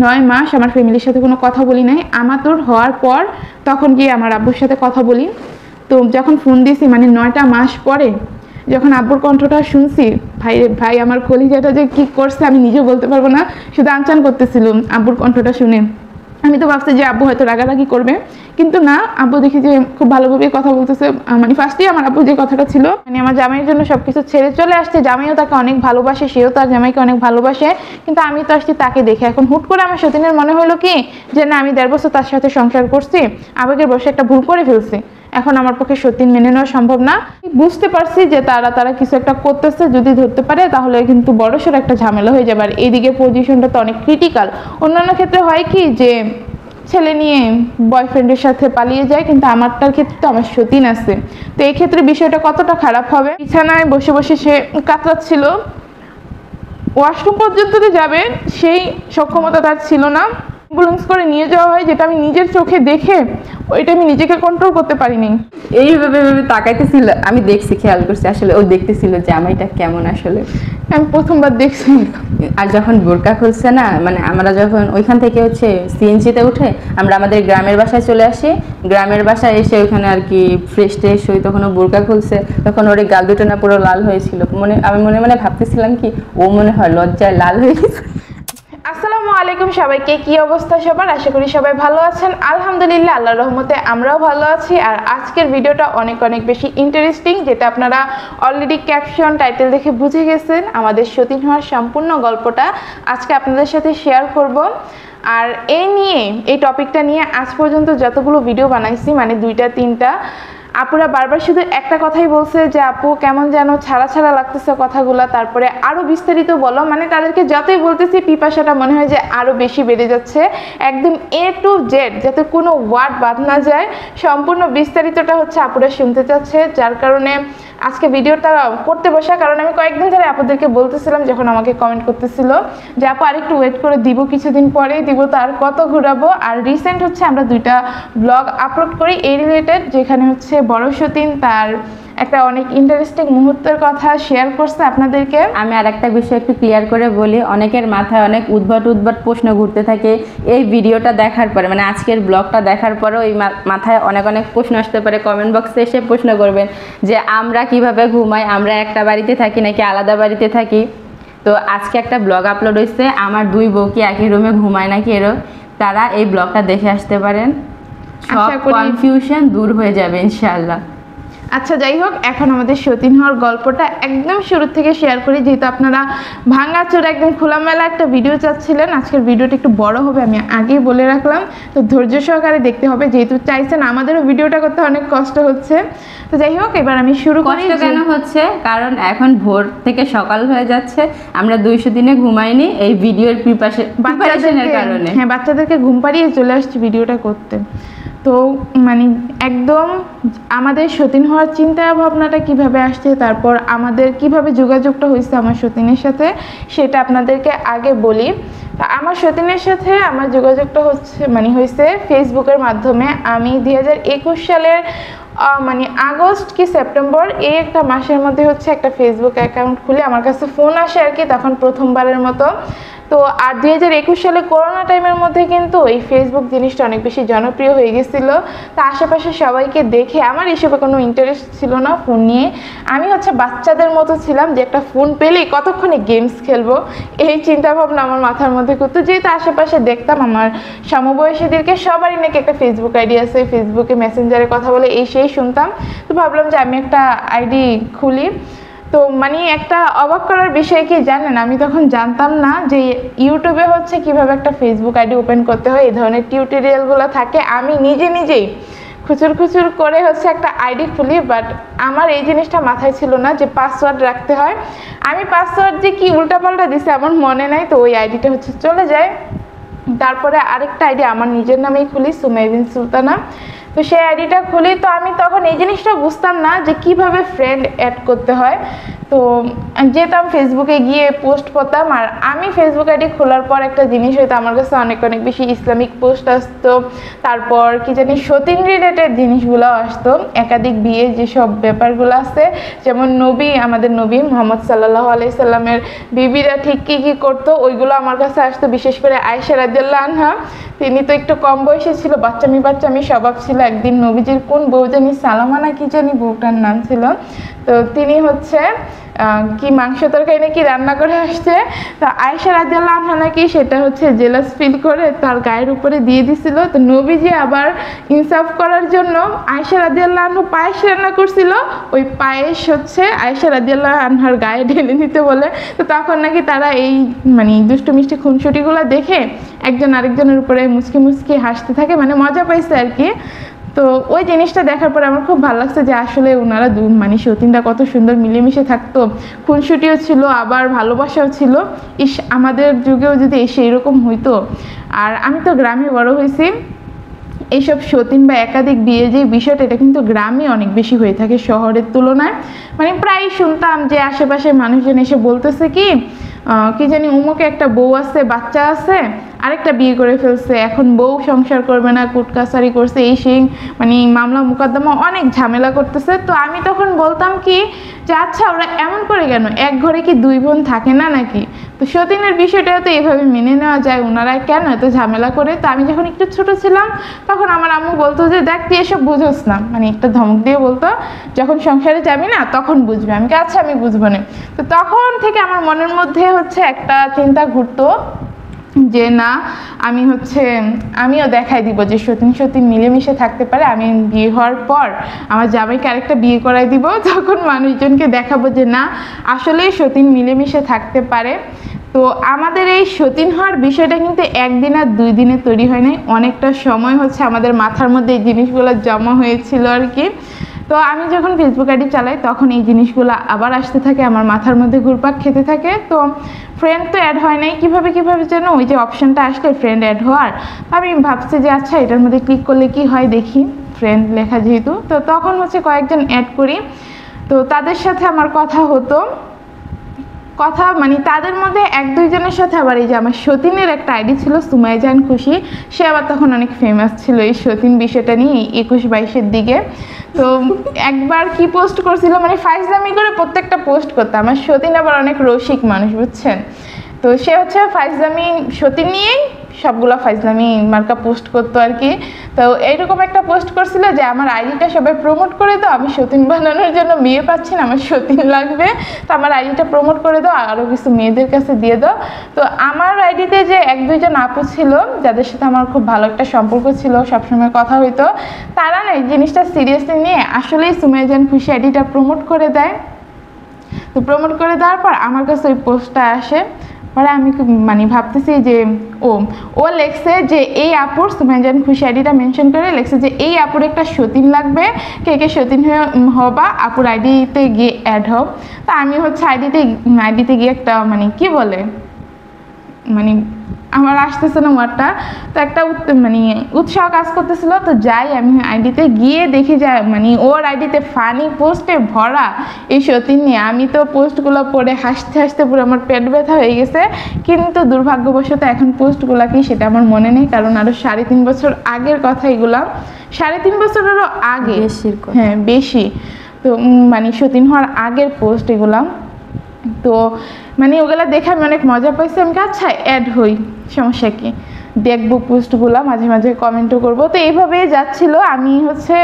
9 মাস আমার ফ্যামিলির সাথে কোনো কথা বলি নাই। আমাতুর হওয়ার পর তখন গিয়ে আমার আব্বুর সাথে কথা বলি। তো যখন ফোন দিয়েছি মানে 9টা মাস পরে যখন আব্বুর কণ্ঠটা শুনছি, ভাই আমার কলিজাটা যে কি করছে আমি নিজেও বলতে পারবো না, শুধু আনচান করতেছিলাম আব্বুর কণ্ঠটা শুনে। আমি তো ভাবছি যে আব্বু হয়তো রাগারাগি করবে, কিন্তু না, আব্বু দেখি যে খুব ভালোভাবে কথা বলতেছে। মানে ফার্স্টেই আমার আব্বু যে কথাটা ছিল, মানে আমার জামাইয়ের জন্য সবকিছু ছেড়ে চলে আসছে, জামাইও তাকে অনেক ভালোবাসে, সেও তার জামাইকে অনেক ভালোবাসে, কিন্তু আমি তো আসছি তাকে দেখে। এখন হুট করে আমার সতীনের মনে হলো কি যে না, আমি 1.5 বছর তার সাথে সংসার করছি, আবেগের বসে একটা ভুল করে ফেলছি, এখন আমার পক্ষে সতীন মেনে নেওয়া সম্ভব না। বুঝতে পারছি যে তারা কিছু একটা করতেছে, যদি ধরতে পারে তাহলে কিন্তু বড়সড় একটা ঝামেলা হয়ে যাবে। আর এইদিকে পজিশনটা তো অনেক ক্রিটিক্যাল। অন্যান্য ক্ষেত্রে হয় কি যে ছেলে নিয়ে বয়ফ্রেন্ডের সাথে পালিয়ে যায়, কিন্তু আমারটার ক্ষেত্রে তো আমার সতীন আছে। তো এই ক্ষেত্রে বিষয়টা কতটা খারাপ হবে। বিছানায় বসে বসে সে কাতরাচ্ছিল, ওয়াশরুম পর্যন্ত যাবে সেই সক্ষমতা তার ছিল না। অ্যাম্বুলেন্স করে নিয়ে যাওয়া হয়, যেটা আমি নিজের চোখে দেখে ওইটা আমি নিজেকে কন্ট্রোল করতে পারিনি। এইভাবে তাকাইতেছিল, আমি দেখছি, খেয়াল করছি আসলে ও দেখতেছিল যে আমাইটা কেমন। আসলে আমি প্রথমবার দেখছি। আর যখন বোরকা খুলছে না, মানে আমরা যখন ওইখান থেকে সিএনজিতে উঠে আমরা আমাদের গ্রামের বাসায় চলে আসি, গ্রামের বাসায় এসে ওইখানে আর কি ফ্রেশ ট্রেশ হই, তখন ও বোরকা খুলছে, তখন ওর গাল দুটো না পুরো লাল হয়েছিল। আমি মনে ভাবতেছিলাম কি ও মনে হয় লজ্জায় লাল হয়ে গেছে। আসসালামু আলাইকুম সবাইকে, কি অবস্থা সবার? আশা করি সবাই ভালো আছেন। আলহামদুলিল্লাহ, আল্লাহর রহমতে আমরাও ভালো আছি। আর আজকের ভিডিওটা অনেক বেশি ইন্টারেস্টিং, যেটা আপনারা অলরেডি ক্যাপশন টাইটেল দেখে বুঝে গেছেন। আমাদের সতীন হওয়ার সম্পূর্ণ গল্পটা আজকে আপনাদের সাথে শেয়ার করব। আর এই টপিকটা নিয়ে আজ পর্যন্ত যতগুলো ভিডিও বানাইছি, মানে 2টা 3টা, আপুরা বারবার শুধু একটা কথাই বলছে যে আপু কেমন যেন ছাড়া লাগতেছে কথাগুলো, তারপরে আরো বিস্তারিত বলো। মানে তাদেরকে যতই বলতেছি পিপাসাটা মনে হয় যে আরো বেশি বেড়ে যাচ্ছে, একদম A to Z, যাতে কোনো ওয়ার্ড বাদ না যায়, সম্পূর্ণ বিস্তারিতটা আপুরা শুনতে চাচ্ছে। যার কারণে আজকে ভিডিওটা করতে বসা। কারণ আমি কয়েকদিন ধরে আপুদেরকে বলতেছিলাম, যখন আমাকে কমেন্ট করতেছিল যে আপু আরেকটু ওয়েট করে দিব, কিছুদিন পরেই দিব, তো আর কত ঘুরাবো। আর রিসেন্ট আমরা 2টা ব্লগ আপলোড করি এই রিলেটেড, যেখানে বড় সতীন তার একটা অনেক ইন্টারেস্টিং মুহূর্তের কথা শেয়ার করছে আপনাদেরকে। আমি আর একটা বিষয় একটু ক্লিয়ার করে বলি, অনেকের মাথায় অনেক উদ্ভট প্রশ্ন ঘুরতে থাকে এই ভিডিওটা দেখার পরে, মানে আজকের ব্লগটা দেখার পরেও এই মাথায় অনেক প্রশ্ন আসতে পারে। কমেন্ট বক্সে এসে প্রশ্ন করবেন যে আমরা কিভাবে ঘুমাই, আমরা একটা বাড়িতে থাকি নাকি আলাদা বাড়িতে থাকি। তো আজকে একটা ব্লগ আপলোড হয়েছে, আমার 2 বউ কি একই রুমে ঘুমায় নাকি এরও, তারা এই ব্লগটা দেখে আসতে পারেন, সব কনফিউশন দূর হয়ে যাবে ইনশাআল্লাহ। আচ্ছা, যাই হোক, এখন আমাদের সতীন হওয়ার গল্পটা একদম শুরু থেকে শেয়ার করি, যেহেতু আপনারা ভাঙাচোরা একদম খোলামেলা একটা ভিডিও চাচ্ছিলেন। আজকের ভিডিওটা একটু বড় হবে, আমি আগেই বলে রাখলাম, তো ধৈর্য সহকারে দেখতে হবে, যেহেতু চাইছেন। আমাদেরও ভিডিওটা করতে অনেক কষ্ট হচ্ছে। তো যাই হোক, এবার আমি শুরু করি। কষ্ট কেন হচ্ছে? কারণ এখন ভোর থেকে সকাল হয়ে যাচ্ছে, আমরা 200 দিনে ঘুমাইনি এই ভিডিওর প্রিপারেশনের কারণে। হ্যাঁ, বাচ্চাদেরকে ঘুম পাড়িয়ে চলে আসছি ভিডিওটা করতে। তো মানে একদম আমাদের সতীন হওয়ার চিন্তা ভাবনাটা কিভাবে আসছে, তারপর আমাদের কিভাবে যোগাযোগটা হয়েছে আমার সতীনের সাথে, সেটা আপনাদেরকে আগে বলি। আমার সতীনের সাথে আমার যোগাযোগটা হয়েছে ফেসবুকের মাধ্যমে। আমি 2021 সালের মানে আগস্ট কি সেপ্টেম্বর এই একটা মাসের মধ্যে একটা ফেসবুক অ্যাকাউন্ট খুলে আমার কাছে ফোন আসে আর কি, তখন প্রথমবারের মতো। তো আর 2021 সালে করোনা টাইমের মধ্যে কিন্তু এই ফেসবুক জিনিসটা অনেক বেশি জনপ্রিয় হয়ে গেছিলো। তো আশেপাশে সবাইকে দেখে আমার এসবে কোনো ইন্টারেস্ট ছিল না ফোন নিয়ে। আমি বাচ্চাদের মতো ছিলাম যে একটা ফোন পেলেই কতক্ষণে গেমস খেলবো, এই চিন্তা ভাবনা আমার মাথার মধ্যে করতো। যেহেতু আশেপাশে দেখতাম আমার সমবয়সীদেরকে সবারই নাকি একটা ফেসবুক আইডি আছে, ফেসবুকে মেসেঞ্জারে কথা বলে এই সেই শুনতাম। তো ভাবলাম যে আমি একটা আইডি খুলি। তো মানে একটা অবাক করার বিষয় কি জানেন, আমি তখন জানতাম না যে ইউটিউবে কিভাবে একটা ফেসবুক আইডি ওপেন করতে হয়, এই ধরনের টিউটোরিয়ালগুলো থাকে। আমি নিজেই খুচুর করে একটা আইডি খুলি, বাট আমার এই জিনিসটা মাথায় ছিল না যে পাসওয়ার্ড রাখতে হয়। আমি পাসওয়ার্ড যে কি উল্টাপাল্টা দিছে আমার মনে নাই, তো ওই আইডিটা চলে যায়। তারপরে আরেকটা আইডি আমার নিজের নামেই খুলি, সুমাইবিন সুলতানা। তো সেই আইডিটা খুলি, তো আমি তখন এই জিনিসটা বুঝতাম না যে কিভাবে ফ্রেন্ড অ্যাড করতে হয়। তো যেতাম ফেসবুকে গিয়ে পোস্ট করতাম। আর আমি ফেসবুক আইডি খোলার পর একটা জিনিস হয়তো আমার কাছে অনেক অনেক বেশি ইসলামিক পোস্ট আসতো, তারপর কি জানি সতীন রিলেটেড জিনিসগুলো আসতো, একাধিক বিয়ে যেসব ব্যাপারগুলো আছে, যেমন নবী, আমাদের নবী মুহাম্মদ সাল্লাল্লাহু আলাইহি সাল্লামের বিবিরা ঠিক কী কী করতো ওইগুলো আমার কাছে আসতো। বিশেষ করে আয়েশা রাদিয়াল্লাহু আনহা, তিনি তো একটু কম বয়সে ছিল, বাচ্চামি স্বভাব ছিল। একদিন নবীজির কোন বউ জানি, সালামা না কি জানি বউটার নাম ছিল, তো তিনি হচ্ছে কি মাংস তরকারি নাকি রান্না করে আসছে, তো আয়েশা রাদিয়াল্লাহু আনহা নাকি সেটা হচ্ছে জেলাস ফিল করে তার গায়ের উপরে দিয়ে দিছিল। তো নবীজি আবার ইনসাফ করার জন্য আয়েশা রাদিয়াল্লাহু আনহা পায়েস রান্না করছিল, ওই পায়েস হচ্ছে আয়েশা রাদিয়াল্লাহু আনহার গায়ে ঢেলে নিতে বলে। তো তখন নাকি তারা এই মানে দুষ্টু মিষ্টি খুনসুটিগুলো দেখে একজন আরেকজনের উপরে মুচকি মুচকি হাসতে থাকে, মানে মজা পাইছে আর কি। তো ওই জিনিসটা দেখার পরে আমার খুব ভালো লাগছে যে আসলে ওনারা মানে সতীনরা কত সুন্দর মিলেমিশে থাকতো, খুনসুটিও ছিল আবার ভালোবাসাও ছিল। ইস, আমাদের যুগেও যদি এসে এরকম হইতো। আর আমি তো গ্রামে বড় হয়েছি, এইসব সতীন বা একাধিক বিয়ে যে বিষয়টা, এটা কিন্তু গ্রামে অনেক বেশি হয়ে থাকে শহরের তুলনায়। মানে প্রায় শুনতাম যে আশেপাশে মানুষজন এসে বলতেছে কি জানি উমুকে একটা বউ আছে, বাচ্চা আছে, আরেকটা বিয়ে করে ফেলছে, এখন বউ সংসার করবে না, কুটকাসারি করছে, এই সেই মানে মামলা মোকদ্দমা অনেক ঝামেলা করতেছে। তো আমি তখন বলতাম কি যে আচ্ছা ওরা এমন করে কেন, এক ঘরে কি দুই বোন থাকে না নাকি? তো সতীনের বিষয়টাও তো এইভাবে মেনে নেওয়া যায়, ওনারা কেন এত ঝামেলা করে? তো আমি যখন একটু ছোট ছিলাম তখন আমার আম্মু বলতো যে দেখ তুই এসব বুঝোস না, মানে একটা ধমক দিয়ে বলতো যখন সংসারে যাবি না তখন বুঝবি। আমি আচ্ছা আমি বুঝবো না। তো তখন থেকে আমার মনের মধ্যে হচ্ছে একটা চিন্তা ঘুরতো যে না, আমিও দেখাই দিব যে সতীন মিলেমিশে থাকতে পারে। আমি বিয়ে হওয়ার পর আমার জামাইকে আরেকটা বিয়ে করাই দিব, তখন মানুষজনকে দেখাবো যে না আসলেই সতীন মিলেমিশে থাকতে পারে। তো আমাদের এই সতীন হওয়ার বিষয়টা কিন্তু একদিন আর 2 দিনে তৈরি হয় নাই, অনেকটা সময় হচ্ছে আমাদের মাথার মধ্যে এই জিনিসগুলো জমা হয়েছিল আর কি। তো আমি যখন ফেসবুক আইডি চালাই তখন এই জিনিসগুলো আবার আসতে থাকে, আমার মাথার মধ্যে ঘুরপাক খেতে থাকে। তো ফ্রেন্ড তো অ্যাড হয় নাই, কীভাবে যেন ওই যে অপশানটা আসলে ফ্রেন্ড অ্যাড হওয়ার, আমি ভাবছি যে আচ্ছা এটার মধ্যে ক্লিক করলে কি হয় দেখি, ফ্রেন্ড লেখা যেহেতু। তো তখন হচ্ছে কয়েকজন অ্যাড করি, তো তাদের সাথে আমার কথা মানে তাদের মধ্যে 1-2 জনের সাথে আবার এই যে আমার সতীনের একটা আইডি ছিল সুমাইয়া জাহান খুশি, সে আবার তখন অনেক ফেমাস ছিল এই সতীন বিষয়টা নিয়ে 21-22-এর দিকে। তো একবার কি পোস্ট করছিল, মানে ফাইজলামি করে প্রত্যেকটা পোস্ট করতাম। আমার সতীন আবার অনেক রসিক মানুষ বুঝছেন, তো সে হচ্ছে ফাইজলামি সতীন নিয়েই সবগুলো ফাইজলামি মার্কা পোস্ট করতো আর কি। তো এইরকম একটা পোস্ট করছিল যে আমার আইডিটা সবাই প্রমোট করে দাও, আমি সতীন বানানোর জন্য মেয়ে পাচ্ছি না, আমার সতীন লাগবে, তো আমার আইডিটা প্রমোট করে দাও, আরও কিছু মেয়েদের কাছে দিয়ে দাও। তো আমার আইডিতে যে 1-2 জন আপু ছিল যাদের সাথে আমার খুব ভালো একটা সম্পর্ক ছিল, সবসময় কথা হইতো, তারা না এই জিনিসটা সিরিয়াসলি নিয়ে আসলেই সুমাইয়া জাহান খুশি আইডিটা প্রমোট করে দেয়। তো প্রমোট করে দেওয়ার পর আমার কাছে ওই পোস্টটা আসে, পরে আমি মানে ভাবতেছি যে ও লেখছে যে এই আপুর সুমাইয়া জাহান খুশি আইডিটা মেনশন করে লেখছে যে এই আপুর একটা সতীন লাগবে, কে সতীন হবা আপুর আইডিতে গিয়ে অ্যাড হোক। তা আমি হচ্ছে আইডিতে গিয়ে একটা মানে কি বলে, মানে আমার আসতেছে না ওয়ার্ডটা, তো একটা মানে উৎসাহ কাজ করতেছিল। তো যাই আমি আইডিতে গিয়ে দেখি যায় মানে ওর আইডিতে ফানি পোস্টে ভরা এই সতীন নিয়ে। আমি তো পোস্টগুলো পড়ে হাসতে হাসতে পুরো আমার পেট ব্যথা হয়ে গেছে, কিন্তু দুর্ভাগ্যবশত এখন পোস্টগুলো কি সেটা আমার মনে নেই, কারণ আরও 3.5 বছর আগের কথা এগুলা, 3.5 বছরেরও আগে, হ্যাঁ বেশি। তো মানে সতীন হওয়ার আগের পোস্ট এগুলা। তো মানে ওগুলা দেখে আমি অনেক মজা পাইছি, আমি আচ্ছা অ্যাড হই, সমস্যা কি, দেখবো পোস্টগুলো, মাঝে মাঝে কমেন্টও করবো। তো এইভাবেই যাচ্ছিল। আমি হচ্ছে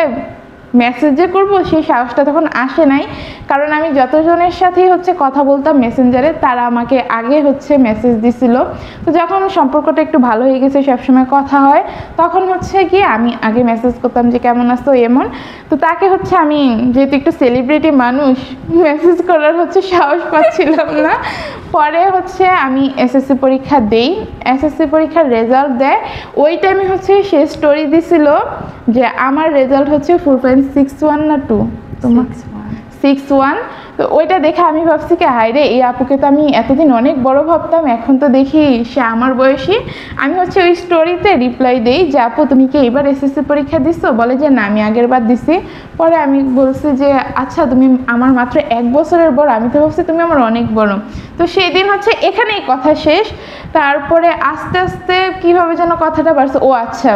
মেসেজ যে করবো সেই সাহসটা তখন আসে নাই, কারণ আমি যতজনের সাথেই হচ্ছে কথা বলতাম মেসেঞ্জারে তারা আমাকে আগে হচ্ছে মেসেজ দিছিল। তো যখন সম্পর্কটা একটু ভালো হয়ে গেছে, সবসময় কথা হয়, তখন হচ্ছে কি আমি আগে মেসেজ করতাম যে কেমন আছো এমন। তো তাকে হচ্ছে আমি যেহেতু একটু সেলিব্রিটি মানুষ, মেসেজ করার হচ্ছে সাহস পাচ্ছিলাম না। পরে হচ্ছে আমি এসএসসি পরীক্ষা দেই, এসএসসি পরীক্ষার রেজাল্ট দেয়, ওই টাইমে হচ্ছে সে স্টোরি দিছিল যে আমার রেজাল্ট হচ্ছে 4.61 না 2, তোমার 6.1। তো ওইটা দেখে আমি ভাবছি কি হায় রে, এই আপুকে তো আমি এতদিন অনেক বড় ভাবতাম, এখন তো দেখি সে আমার বয়সী। আমি হচ্ছে ওই স্টোরিতে রিপ্লাই দেই যে আপু তুমি কি এবার এসএসসি পরীক্ষা দিছো? বলে যে না আমি আগের বার দিছি। পরে আমি বলছি যে আচ্ছা তুমি আমার মাত্র 1 বছরের বড়, আমি তো ভাবছি তুমি আমার অনেক বড়। তো সেই দিন হচ্ছে এখানেই কথা শেষ। তারপরে আস্তে আস্তে কীভাবে যেন কথাটা বাড়ছে, ও আচ্ছা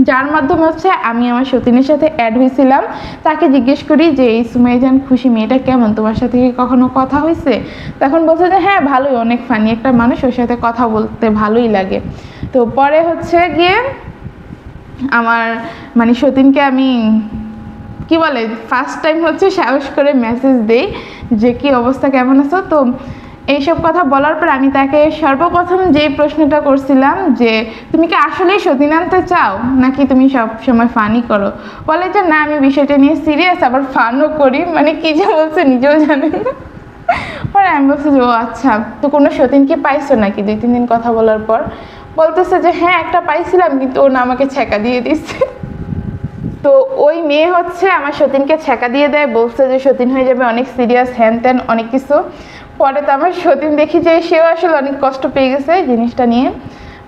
যার মাধ্যমে হচ্ছে আমি আমার সতীনের সাথে অ্যাড হয়েছিলাম, তাকে জিজ্ঞেস করি যে এই সুমাইজান খুশি মেয়েটা কেমন, তোমার সাথে কি কখনো কথা হয়েছে? তখন বলছে যে হ্যাঁ ভালোই, অনেক ফানি একটা মানুষ, ওর সাথে কথা বলতে ভালোই লাগে। তো পরে হচ্ছে গিয়ে আমার মানে সতীনকে আমি কি বলে ফার্স্ট টাইম হচ্ছে সাহস করে মেসেজ দেই যে কি অবস্থা, কেমন আছো। তো এইসব কথা বলার পর আমি তাকে সর্বপ্রথম যেই প্রশ্নটা করছিলাম যে তুমি কি আসলেই সতীন আনতে চাও নাকি তুমি সব সময় ফানি করো? বলে যে না আমি বিষয়টা নিয়ে সিরিয়াস, আবার ফানও করি, মানে কি যে বলছে নিজেও জানে না। পরে আমি বলছি যে ও আচ্ছা, তো কোনো সতীন কি পাইছো নাকি 2-3 দিন কথা বলার পর? বলতেছে যে হ্যাঁ একটা পাইছিলাম, কিন্তু ও না আমাকে ছ্যাঁকা দিয়ে দিচ্ছে। তো ওই মেয়ে হচ্ছে আমার সতীনকে ছ্যাঁকা দিয়ে দেয়, বলছে যে সতীন হয়ে যাবে অনেক সিরিয়াস, হ্যান ত্যান অনেক কিছু। পরে তো আমার সতীন দেখি যে সেও আসলে অনেক কষ্ট পেয়ে গেছে জিনিসটা নিয়ে।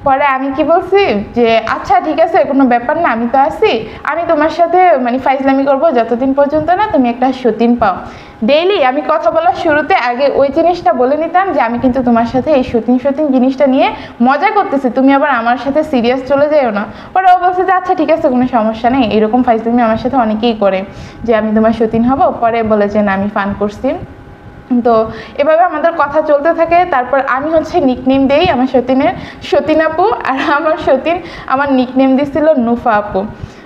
পরে আমি কি বলছি যে আচ্ছা ঠিক আছে কোনো ব্যাপার না, আমি তো আছি, আমি তোমার সাথে মানে ফাইজলামি করবো যতদিন পর্যন্ত না তুমি একটা সতীন পাও। ডেইলি আমি কথা বলার শুরুতে আগে ওই জিনিসটা বলে নিতাম যে আমি কিন্তু তোমার সাথে এই সতীন জিনিসটা নিয়ে মজা করতেছি, তুমি আবার আমার সাথে সিরিয়াস চলে যাও না। পরে ও বলছে যে আচ্ছা ঠিক আছে কোনো সমস্যা নেই, এরকম ফাইজলামি আমার সাথে অনেকেই করে যে আমি তোমার সতীন হব। পরে বলে যে না আমি ফান করছি। তো এভাবে আমাদের কথা চলতে থাকে। তারপর আমি হচ্ছে নিকনেম দেই আমার সতীনের, সতীন আপু, আর আমার সতীন আমার নিকনেম দিছিল নুফা আপু।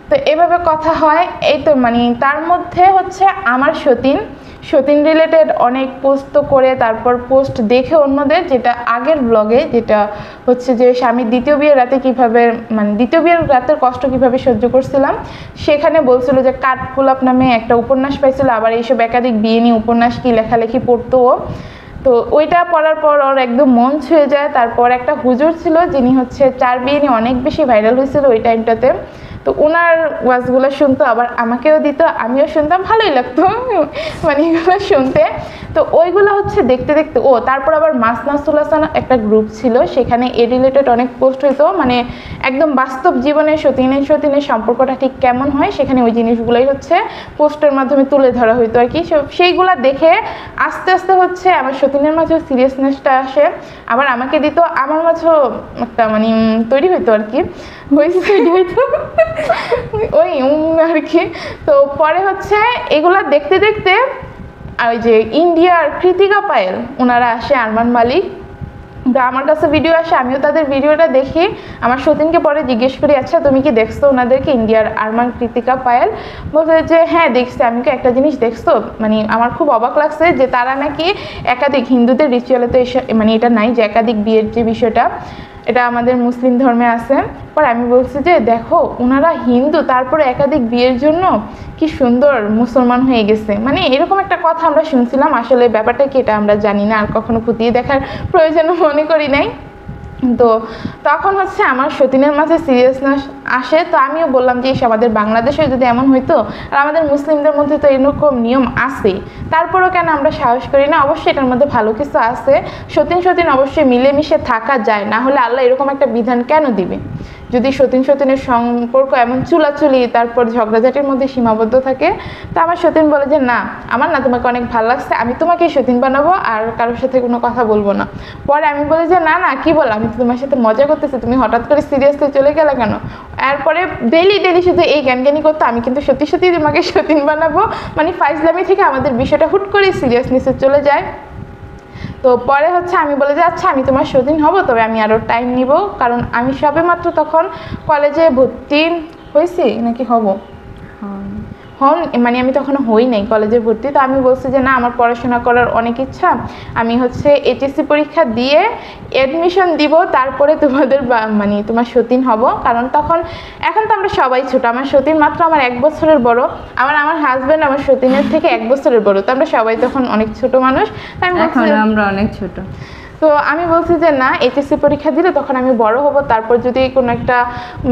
তো এভাবে কথা হয়। এই তো মানে তার মধ্যে হচ্ছে আমার সতীন রিলেটেড অনেক পোস্ট করে, তারপর পোস্ট দেখে অন্যদের, যেটা আগের ব্লগে যেটা হচ্ছে যে স্বামীর দ্বিতীয় বিয়ের রাতে কীভাবে মানে দ্বিতীয় বিয়ের রাতের কষ্ট কীভাবে সহ্য করছিলাম, সেখানে বলছিল যে কাঠগোলাপ নামে একটা উপন্যাস পাইছিল, আবার এইসব একাধিক বিয়ে নিয়ে উপন্যাস কি লেখালেখি পড়তো। তো ওইটা পড়ার পর ওর একদম মন ছুঁয়ে যায়। তারপর একটা হুজুর ছিল যিনি হচ্ছে 4 বিয়ে নিয়ে অনেক বেশি ভাইরাল হয়েছিল ওই টাইমটাতে, তো ওনার ওয়াজগুলো শুনতো, আবার আমাকেও দিত, আমিও শুনতাম, ভালোই লাগতো মানে এগুলো শুনতে। তো ওইগুলো হচ্ছে দেখতে দেখতে তারপর আবার মাসনা সুলাসান একটা গ্রুপ ছিল, সেখানে এ রিলেটেড অনেক পোস্ট হইতো, মানে একদম বাস্তব জীবনে সতীনের সম্পর্কটা ঠিক কেমন হয় সেখানে ওই জিনিসগুলোই হচ্ছে পোস্টের মাধ্যমে তুলে ধরা হইতো আর কি। সেইগুলা দেখে আস্তে আস্তে হচ্ছে আমার সতীনের মাঝেও সিরিয়াসনেসটা আসে, আবার আমাকে দিত, আমার মাঝেও একটা মানে তৈরি হইতো আর কি, হইতো ওই আর কি। তো পরে হচ্ছে এগুলা দেখতে দেখতে ওই যে ইন্ডিয়ার কৃতিকা পায়েল ওনারা আসে, আরমান মালিক, তো আমার কাছে ভিডিও আসে, আমিও তাদের ভিডিওটা দেখি। আমার সতীনকে পরে জিজ্ঞেস করি আচ্ছা তুমি কি দেখছো ওনাদেরকে, ইন্ডিয়ার আরমান কৃতিকা পায়েল? বলছে যে হ্যাঁ দেখছি। আমি কি একটা জিনিস দেখছো, মানে আমার খুব অবাক লাগছে যে তারা নাকি একাধিক, হিন্দুদের রিচুয়ালে তো মানে এটা নাই যে একাধিক বিয়ের যে বিষয়টা, এটা আমাদের মুসলিম ধর্মে আছে। পর আমি বলছি যে দেখো ওনারা হিন্দু, তারপরে একাধিক বিয়ের জন্য কি সুন্দর মুসলমান হয়ে গেছে, মানে এরকম একটা কথা আমরা শুনছিলাম। আসলে ব্যাপারটা কি এটা আমরা জানি না, আর কখনো খতিয়ে দেখার প্রয়োজন মনে করি নাই। তো তখন হচ্ছে আমার সতীনের মাঝে সিরিয়াসনেস আসে। তো আমিও বললাম যে আমাদের বাংলাদেশে যদি এমন হইতো, আর আমাদের মুসলিমদের মধ্যে তো এরকম নিয়ম আছেই, তারপরেও কেন আমরা সাহস করি না? অবশ্যই এটার মধ্যে ভালো কিছু আছে, সতীন অবশ্যই মিলেমিশে থাকা যায়, না হলে আল্লাহ এরকম একটা বিধান কেন দিবে? যদি সতীনের সম্পর্ক এমন চুলাচুলি তারপর ঝগড়াঝাটির মধ্যে সীমাবদ্ধ থাকে। তো আমার সতীন বলে যে না আমার না তোমাকে অনেক ভালো লাগছে, আমি তোমাকেই সতীন বানাবো, আর কারোর সাথে কোনো কথা বলবো না। পরে আমি বলি যে না কি বল, আমি তো তোমার সাথে মজা করতেছি, তুমি হঠাৎ করে সিরিয়াসলি চলে গেলে কেন? এরপরে ডেইলি শুধু এই জ্ঞানজ্ঞানী করতো, আমি কিন্তু সত্যি তোমাকে সতীন বানাবো, মানে ফাইজলামি থেকে আমাদের বিষয়টা হুট করে সিরিয়াসনেসে চলে যায়। তো পরে হচ্ছে আমি বলে যে আচ্ছা আমি তোমার সতীন হব, তবে আমি আরও টাইম নিব, কারণ আমি সবেমাত্র তখন কলেজে ভর্তি হয়েছি নাকি হব মানে আমি তখন হই নাই কলেজে ভর্তি। তো আমি বলছি যে না আমার পড়াশোনা করার অনেক ইচ্ছা, আমি হচ্ছে এইচএসসি পরীক্ষা দিয়ে অ্যাডমিশন দিব, তারপরে মানে তোমার সতীন হব। কারণ এখন তো আমরা সবাই ছোট, আমার সতীন মাত্র আমার 1 বছরের বড়, আমার হাজব্যান্ড আমার সতীনের থেকে 1 বছরের বড়, তো আমরা সবাই তখন অনেক ছোট মানুষ। আমরা অনেক ছোট। তো আমি বলছি যে না এইচএসসি পরীক্ষা দিলে তখন আমি বড় হব, তারপর যদি কোনো একটা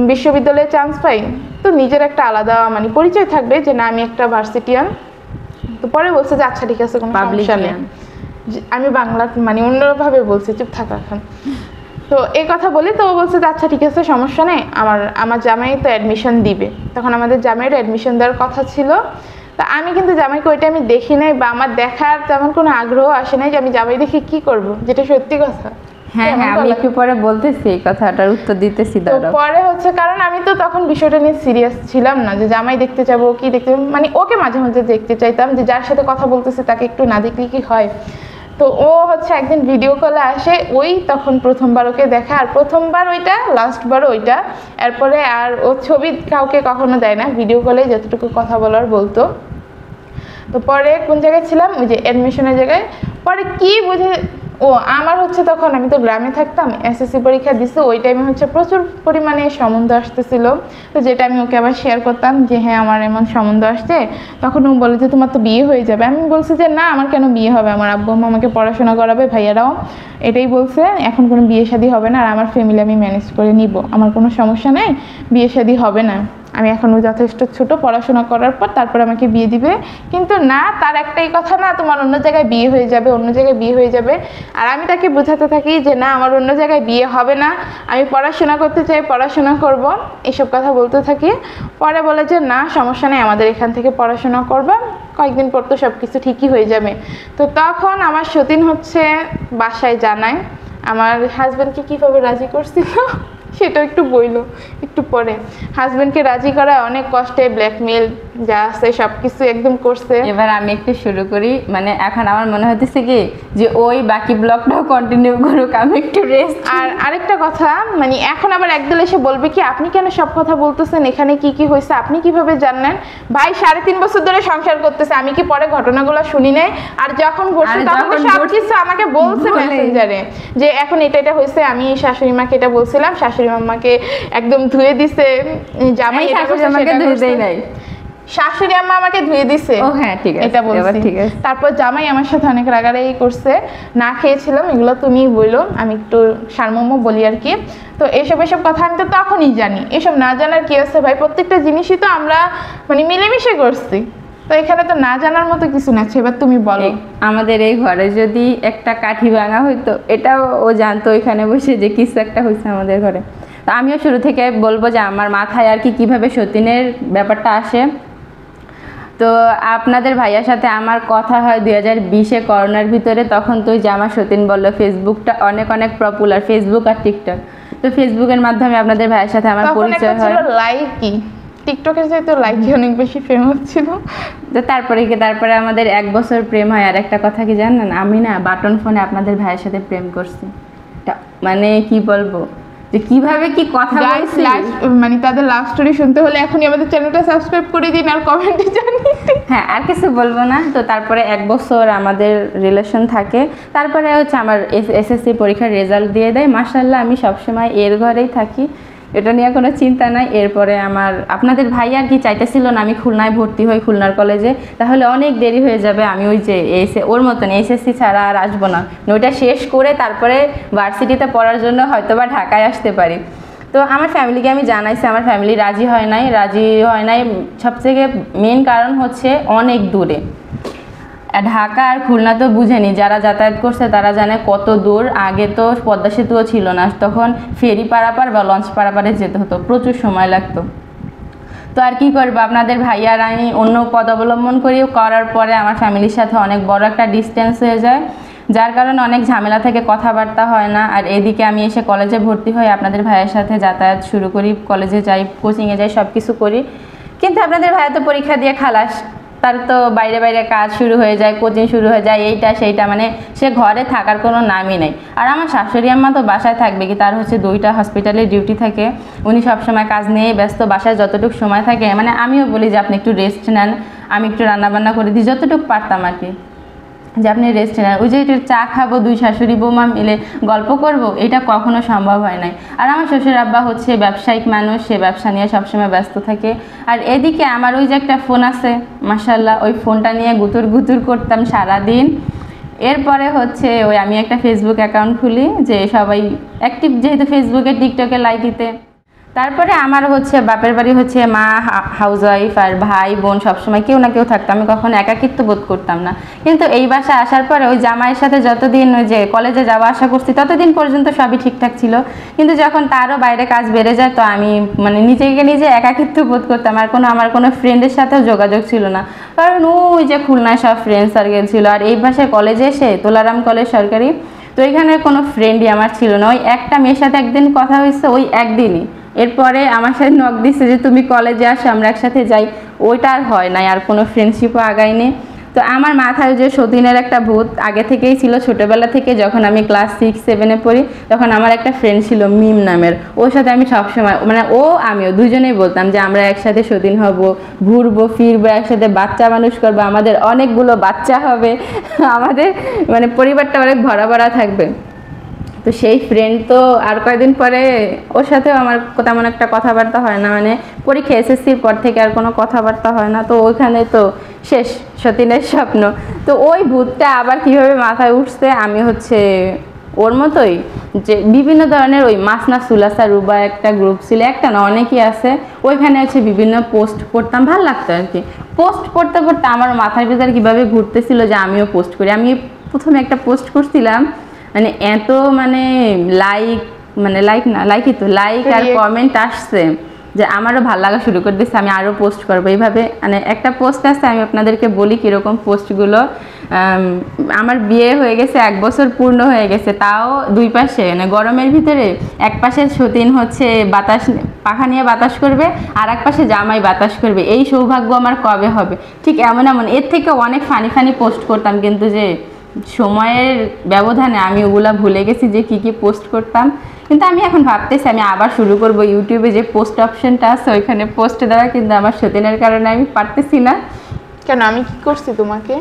বিশ্ববিদ্যালয়ে চান্স পাই তো নিজের একটা আলাদা মানে পরিচয় থাকবে যে না আমি একটা ভার্সিটিয়ান। তো পরে বলছে যে আচ্ছা ঠিক আছে কোনো Public সমস্যা নেই। আমি বাংলা মানে অন্যভাবে বলছি, চুপ থাকা এখন। তো এই কথা বলি, তো ও বলছে যে আচ্ছা ঠিক আছে সমস্যা নেই, আমার জামাই তো অ্যাডমিশন দিবে। তখন আমাদের জামাইয়ের অ্যাডমিশন দেওয়ার কথা ছিল। তা আমি কিন্তু জামাইকে ওইটা আমি দেখি নাই, বা আমার দেখার তেমন কোনো আগ্রহ আসে নাই যে আমি জামাই দেখে কি করব, যেটা সত্যি কথা। হ্যাঁ হ্যাঁ, আমি একটু পরে বলতেছি এই কথাটার উত্তর দিতেছি। তো পরে হচ্ছে, কারণ আমি তো তখন বিষয়টা নিয়ে সিরিয়াস ছিলাম না যে জামাই দেখতে যাবো কি দেখতে, মানে ওকে মাঝে মাঝে দেখতে চাইতাম, যে যার সাথে কথা বলতেছে তাকে একটু না দেখলে কি হয়। তো ও হচ্ছে একদিন ভিডিও কলে আসে, ওই তখন প্রথমবার ওকে দেখা, আর প্রথমবার ওইটা, লাস্টবার ওইটা। এরপরে আর ও ছবি কাউকে কখনো দেয় না, ভিডিও কলে যতটুকু কথা বলার বলতো। তো পরে কোন জায়গায় ছিলাম, ওই যে অ্যাডমিশনের জায়গায়। পরে কি বুঝে আমার হচ্ছে, তখন আমি তো গ্রামে থাকতাম, এসএসসি পরীক্ষা দিছি, ওই টাইমে হচ্ছে প্রচুর পরিমাণে সম্বন্ধ আসতেছিল। তো যেটা আমি ওকে আবার শেয়ার করতাম যে হ্যাঁ আমার এমন সম্বন্ধ আসছে, তখন ও বলে যে তোমার তো বিয়ে হয়ে যাবে। আমি বলছি যে না, আমার কেন বিয়ে হবে, আমার আব্বু আম্মা আমাকে পড়াশোনা করাবে, ভাইয়ারাও এটাই বলছে, এখন কোনো বিয়ে শাদী হবে না, আর আমার ফ্যামিলি আমি ম্যানেজ করে নিব, আমার কোনো সমস্যা নেই, বিয়ে শাদী হবে না, আমি এখনও যথেষ্ট ছোট, পড়াশোনা করার পর তারপর আমাকে বিয়ে দিবে। কিন্তু না, তার একটাই কথা, না তোমার অন্য জায়গায় বিয়ে হয়ে যাবে, অন্য জায়গায় বিয়ে হয়ে যাবে। আর আমি তাকে বোঝাতে থাকি যে না, আমার অন্য জায়গায় বিয়ে হবে না, আমি পড়াশোনা করতে চাই, পড়াশোনা করব, এসব কথা বলতে থাকি। পরে বলে যে না সমস্যা নেই, আমাদের এখান থেকে পড়াশোনা করবা, কয়েকদিন পর তো সব কিছু ঠিকই হয়ে যাবে। তো তখন আমার সতীন হচ্ছে বাসায় জানায়, আমার হাজব্যান্ডকে কীভাবে রাজি করছিল সেটা একটু বইলো একটু পরে। হাজব্যান্ডকে রাজি করা অনেক কষ্টে, ব্ল্যাকমেল যা আছে সব কিছু একদম করছে। এবার আমি একটু শুরু করি, মানে এখন আমার মনে হতেছে কি যে ওই বাকি ব্লগটাও কন্টিনিউ করুক, আমি একটু রেস্ট। আর আরেকটা কথা, মানে এখন আবার একদল এসে বলবে কি আপনি কেন সব কথা বলতেছেন, এখানে কি কি হয়েছে আপনি কিভাবে জানলেন? ভাই 3.5 বছর ধরে সংসার করতেছে, আমি কি পরে ঘটনাগুলো শুনি নাই? আর যখন ঘটছে তখন সব কিছু আমাকে বলছে মেসেঞ্জারে যে এখন এটা এটা হয়েছে। আমি শাশুড়ি মাকে এটা বলছিলাম, শাশুড়ি মামাকে একদম ধুয়ে দিছে, জামাই এটা করছে সেটা করছে। শাশুড়ি আম্মা আমাকে ধুয়ে দিছে। ও হ্যাঁ ঠিক আছে, এটা বলছি। ঠিক আছে। তারপর জামাই আমার সাথে অনেক রাগারাগি করছে, না খেয়েছিলাম, এগুলো তুমিই বললো, আমি একটু সারমর্ম বলি আর কি। তো এসব কথা আমি তো তখনই জানি, এসব না জানার কি আছে ভাই, প্রত্যেকটা জিনিসই তো আমরা মানে মিলেমিশে করছি, তো এখানে তো না জানার মতো কিছু না। এবার তুমি বলো। আমাদের এই ঘরে যদি একটা কাঠি ভাঙা হইতো, এটাও ও জানতো ওইখানে বসে যে কিছু একটা হয়েছে আমাদের ঘরে। তো আমিও শুরু থেকে বলবো যে আমার মাথায় আর কি কিভাবে সতীনের ব্যাপারটা আসে। তো আপনাদের ভাইয়ার সাথে আমার কথা হয় 2020-এ করোনার ভিতরে। তখন তো যে আমার সতীন বললো ফেসবুকটা অনেক অনেক পপুলার, ফেসবুক আর টিকটক। তো ফেসবুকের মাধ্যমে আপনাদের ভাইয়ের সাথে আমার পরিচয় হয়। লাইকই টিকটকের চাইতে লাইকই অনেক বেশি ফেমাস ছিল। তো তারপরে আমাদের 1 বছর প্রেম হয়। আর একটা কথা কি জানেন, আমি না বাটন ফোনে আপনাদের ভাইয়ের সাথে প্রেম করছি। মানে কি বলবো যে কিভাবে কি কথা বলছি, মানে তাদের লাভ স্টোরি শুনতে হলে এখনই আমাদের চ্যানেলটা সাবস্ক্রাইব করে দিন আর কমেন্টে জানিয়ে দিন। হ্যাঁ আর কিছু বলবো না। তো তারপরে 1 বছর আমাদের রিলেশন থাকে। তারপরে হচ্ছে আমার এসএসসি পরীক্ষার রেজাল্ট দিয়ে দেয়, মাশাআল্লাহ আমি সবসময় এর ঘরেই থাকি, এটা নিয়ে কোনো চিন্তা নাই। এরপরে আপনাদের ভাই আর কি চাইতেছিল না আমি খুলনায় ভর্তি হই, খুলনার কলেজে, তাহলে অনেক দেরি হয়ে যাবে, আমি ওই যে ওর মতন এসএসসি ছাড়া আর আসবো না, ওইটা শেষ করে তারপরে ভার্সিটিতে পড়ার জন্য হয়তোবা ঢাকায় আসতে পারি। তো আমার ফ্যামিলিকে আমি জানাইছি, আমার ফ্যামিলি রাজি হয় নাই। সবথেকে মেন কারণ হচ্ছে অনেক দূরে, ঢাকা আর খুলনা তো বুঝেনি, যারা যাতায়াত করছে তারা জানে কত দূর। আগে তো পদ্মা সেতুও ছিল না, তখন ফেরি পারাপার বা লঞ্চ পারাপারে যেতে হতো, প্রচুর সময় লাগতো। তো আর কি করবো, আপনাদের ভাইয়ার আমি অন্য পদ অবলম্বন করার পরে আমার ফ্যামিলির সাথে অনেক বড় একটা ডিস্টেন্স হয়ে যায়, যার কারণে অনেক ঝামেলা থেকে কথাবার্তা হয় না। আর এদিকে আমি এসে কলেজে ভর্তি হই, আপনাদের ভাইয়ের সাথে যাতায়াত শুরু করি, কলেজে যাই, কোচিংয়ে যাই, সব কিছু করি। কিন্তু আপনাদের ভাইয়া তো পরীক্ষা দিয়ে খালাস, তার তো বাইরে বাইরে কাজ শুরু হয়ে যায়, কোচিং শুরু হয়ে যায়, এইটা সেইটা, মানে সে ঘরে থাকার কোনো নামই নেই। আর আমার শাশুড়ি আম্মা তো বাসায় থাকবে কি, তার হচ্ছে 2টা হসপিটালে ডিউটি থাকে, উনি সবসময় কাজ নিয়েই ব্যস্ত, বাসায় যতটুকু সময় থাকে, মানে আমিও বলি যে আপনি একটু রেস্ট নেন, আমি একটু রান্নাবান্না করে দিই যতটুকু পারতাম আর কি, যে আপনি রেস্ট নেন। ওই যে একটু চা খাবো, 2 শাশুড়ি বৌমা মিলে গল্প করব, এটা কখনো সম্ভব হয় নাই। আর আমার শ্বশুর আব্বা হচ্ছে ব্যবসায়িক মানুষ, সে ব্যবসা নিয়ে সবসময় ব্যস্ত থাকে। আর এদিকে আমার ওই যে একটা ফোন আছে মাশাআল্লাহ, ওই ফোনটা নিয়ে গুতুর করতাম সারাদিন। এরপরে হচ্ছে ওই আমি একটা ফেসবুক অ্যাকাউন্ট খুলি, যে সবাই অ্যাক্টিভ যেহেতু ফেসবুকে টিকটকে লাইক দিতে। তারপরে আমার হচ্ছে বাপের বাড়ি হচ্ছে মা হাউস ওয়াইফ আর ভাই বোন সবসময় কেউ না কেউ থাকতো, আমি কখনো একাকিত্ব বোধ করতাম না। কিন্তু এই বাসায় আসার পরে ওই জামাইয়ের সাথে যতদিন ওই যে কলেজে যাওয়া আসা করছি ততদিন পর্যন্ত সবই ঠিকঠাক ছিল, কিন্তু যখন তারও বাইরে কাজ বেড়ে যায় তো আমি মানে নিজেকে নিজে একাকিত্ব বোধ করতাম। আর আমার কোনো ফ্রেন্ডের সাথেও যোগাযোগ ছিল না, কারণ ওই যে খুলনায় সব ফ্রেন্ড সার্কেল ছিল। আর এই বাসায় কলেজে এসে তোলারাম কলেজ সরকারি, তো এখানে কোনো ফ্রেন্ডই আমার ছিল না। ওই একটা মেয়ের সাথে একদিন কথা হয়েছে, ওই একদিনই। এরপরে আমার সাথে নক দিচ্ছে যে তুমি কলেজে আসো আমরা একসাথে যাই, ওইটা আর হয় নাই, আর কোনো ফ্রেন্ডশিপও আগায়নি। তো আমার মাথায় যে সতীনের একটা ভূত আগে থেকেই ছিল, ছোটোবেলা থেকে। যখন আমি ক্লাস 6-7-এ পড়ি তখন আমার একটা ফ্রেন্ড ছিল মিম নামের, ওর সাথে আমি সবসময় মানে আমিও দুজনেই বলতাম যে আমরা একসাথে সতীন হব, ঘুরবো ফিরবো একসাথে, বাচ্চা মানুষ করবো, আমাদের অনেকগুলো বাচ্চা হবে, আমাদের মানে পরিবারটা অনেক ভরা ভরা থাকবে। তো সেই ফ্রেন্ড তো আর কয়েকদিন পরে ওর সাথেও আমার তেমন একটা কথাবার্তা হয় না, মানে পরীক্ষা এসএসসির পর থেকে আর কোনো কথাবার্তা হয় না। তো ওইখানে তো শেষ সতীনের স্বপ্ন। তো ওই ভূতটা আবার কিভাবে মাথায় উঠছে, আমি হচ্ছে ওর মতোই যে বিভিন্ন ধরনের ওই মাসনা সুলাসা রুবা একটা গ্রুপ ছিল, একটা না অনেকেই আছে, ওইখানে হচ্ছে বিভিন্ন পোস্ট করতাম, ভালো লাগতো আর কি। পোস্ট করতে করতে আমার মাথার ভিতরে কীভাবে ঘুরতেছিল যে আমিও পোস্ট করি। আমি প্রথমে একটা পোস্ট করছিলাম, মানে এত মানে লাইক আর কমেন্ট আসছে যে আমারও ভালো লাগা শুরু করে দিচ্ছে, আমি আরও পোস্ট করবো এইভাবে। মানে একটা পোস্ট আছে, আমি আপনাদেরকে বলি কীরকম পোস্টগুলো। আমার বিয়ে হয়ে গেছে 1 বছর পূর্ণ হয়ে গেছে, তাও দুই পাশে মানে গরমের ভিতরে এক পাশে সতীন হচ্ছে বাতাস পাখা নিয়ে বাতাস করবে, আর এক পাশে জামাই বাতাস করবে, এই সৌভাগ্য আমার কবে হবে। ঠিক এমন এর থেকে অনেক ফানি পোস্ট করতাম, কিন্তু যে সময়ের ব্যবধানে আমি ওগুলা ভুলে গেছি যে কি কি পোস্ট করতাম। কিন্তু আমি এখন ভাবতেছি আমি আবার শুরু করব ইউটিউবে যে পোস্ট অপশনটা আছে ওইখানে পোস্ট দেওয়া, কিন্তু আমার সতীনের কারণে আমি পারতেছি না। কেন, আমি কি করছি তোমাকে?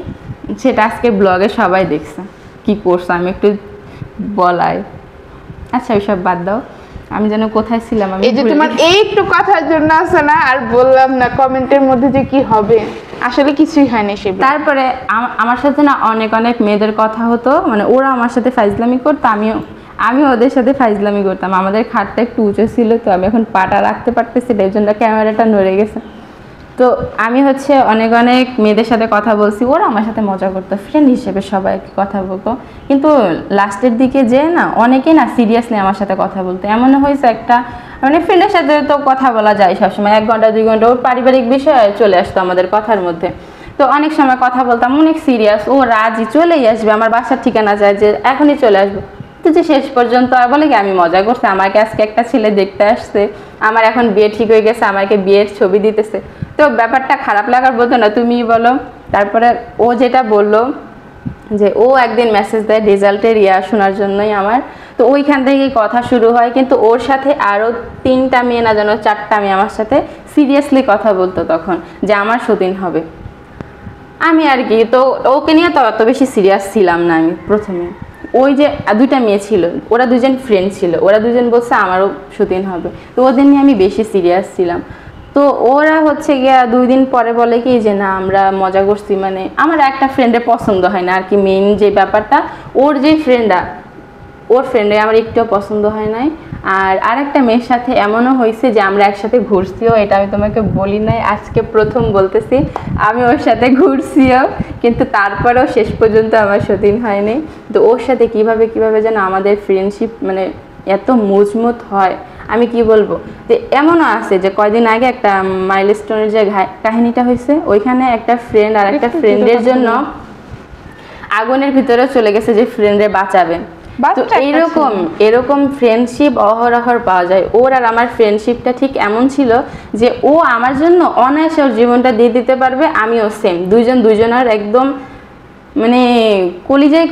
সেটা আজকে ব্লগে সবাই দেখছে কি করছো, আমি একটু বলাই। আচ্ছা ওইসব বাদ দাও, আমি যেন কোথায় ছিলাম। আমি এই যে তোমার এই একটু কথার জন্য আছে না, আর বললাম না কমেন্টের মধ্যে যে কি হবে, আসলে কিছুই হয়নি সে। তারপরে আমার সাথে না অনেক মেয়েদের কথা হতো, মানে ওরা আমার সাথে ফাইজলামি করতো, আমি ওদের সাথে ফাইজলামি করতাম। আমাদের খাটটা একটু উঁচু ছিল, তো আমি এখন পাটা রাখতে পারতেছি, এর জন্য ক্যামেরাটা নড়ে গেছে। তো আমি হচ্ছে অনেক মেয়েদের সাথে কথা বলছি, ওরা আমার সাথে মজা করতো, ফ্রেন্ড হিসেবে সবাইকে কথা বলতো। কিন্তু লাস্টের দিকে যে না অনেকেই না সিরিয়াসলি আমার সাথে কথা বলতো। এমন হয়েছে একটা মানে ফ্রেন্ডের সাথে তো কথা বলা যায় সবসময়, 1 ঘন্টা 2 ঘন্টা, ওর পারিবারিক বিষয় চলে আসতো আমাদের কথার মধ্যে। তো অনেক সময় কথা বলতাম, অনেক সিরিয়াস, ও রাজি চলেই আসবে, আমার বাসার ঠিকানা চায় যে এখনই চলে আসবো। তো যে শেষ পর্যন্ত আর বলে কি আমি মজা করছি, আমাকে আজকে একটা ছেলে দেখতে আসছে, আমার এখন বিয়ে ঠিক হয়ে গেছে, আমাকে বিয়ের ছবি দিতেছে। তো ব্যাপারটা খারাপ লাগার বলতো না, তুমিই বলো। তারপরে ও যেটা বললো যে ও একদিন মেসেজ দেয় রেজাল্টের শোনার জন্যই আমার, তো ওইখান থেকেই কথা শুরু হয়। কিন্তু ওর সাথে আরও 3টা মেয়ে না যেন 4টা মেয়ে আমার সাথে সিরিয়াসলি কথা বলতো তখন যে আমার সতীন হবে। আমি আর কি, তো ওকে নিয়ে তো অত বেশি সিরিয়াস ছিলাম না আমি প্রথমে। ওই যে 2টা মেয়ে ছিল, ওরা 2জন ফ্রেন্ড ছিল, ওরা 2জন বলছে আমারও সতীন হবে, তো ওদের নিয়ে আমি বেশি সিরিয়াস ছিলাম। তো ওরা হচ্ছে গিয়া 2 দিন পরে বলে কি যে না আমরা মজা করছি, মানে আমার একটা ফ্রেন্ডের পছন্দ হয় না আর কি, মেইন যে ব্যাপারটা ওর যে ওর ফ্রেন্ডে আমার একটুও পছন্দ হয় নাই। আর আরেকটা মেয়ের সাথে এমনও হয়েছে যে আমরা একসাথে ঘুরছিও, এটা আমি তোমাকে বলি নাই, আজকে প্রথম বলতেছি। আমি ওর সাথে ঘুরছিও, কিন্তু তারপরেও শেষ পর্যন্ত আমার সতীন হয়নি। তো ওর সাথে কিভাবে যেন আমাদের ফ্রেন্ডশিপ মানে এত মজবুত হয়, আমি কি বলবো। তো এমনও আছে যে কয়দিন আগে একটা মাইলস্টোনের যে কাহিনীটা হয়েছে, ওইখানে একটা ফ্রেন্ড আর একটা ফ্রেন্ডের জন্য আগুনের ভিতরে চলে গেছে যে ফ্রেন্ডে বাঁচাবে। তো এরকম ফ্রেন্ডশিপ অহরহর পাওয়া যায়। ওর আর আমার ফ্রেন্ডশিপটা ঠিক এমন ছিল যে ও আমার জন্য অনায়াসে ওর জীবনটা দিয়ে দিতে পারবে, আমিও সেম, দুজনের একদম মানে কলিজায়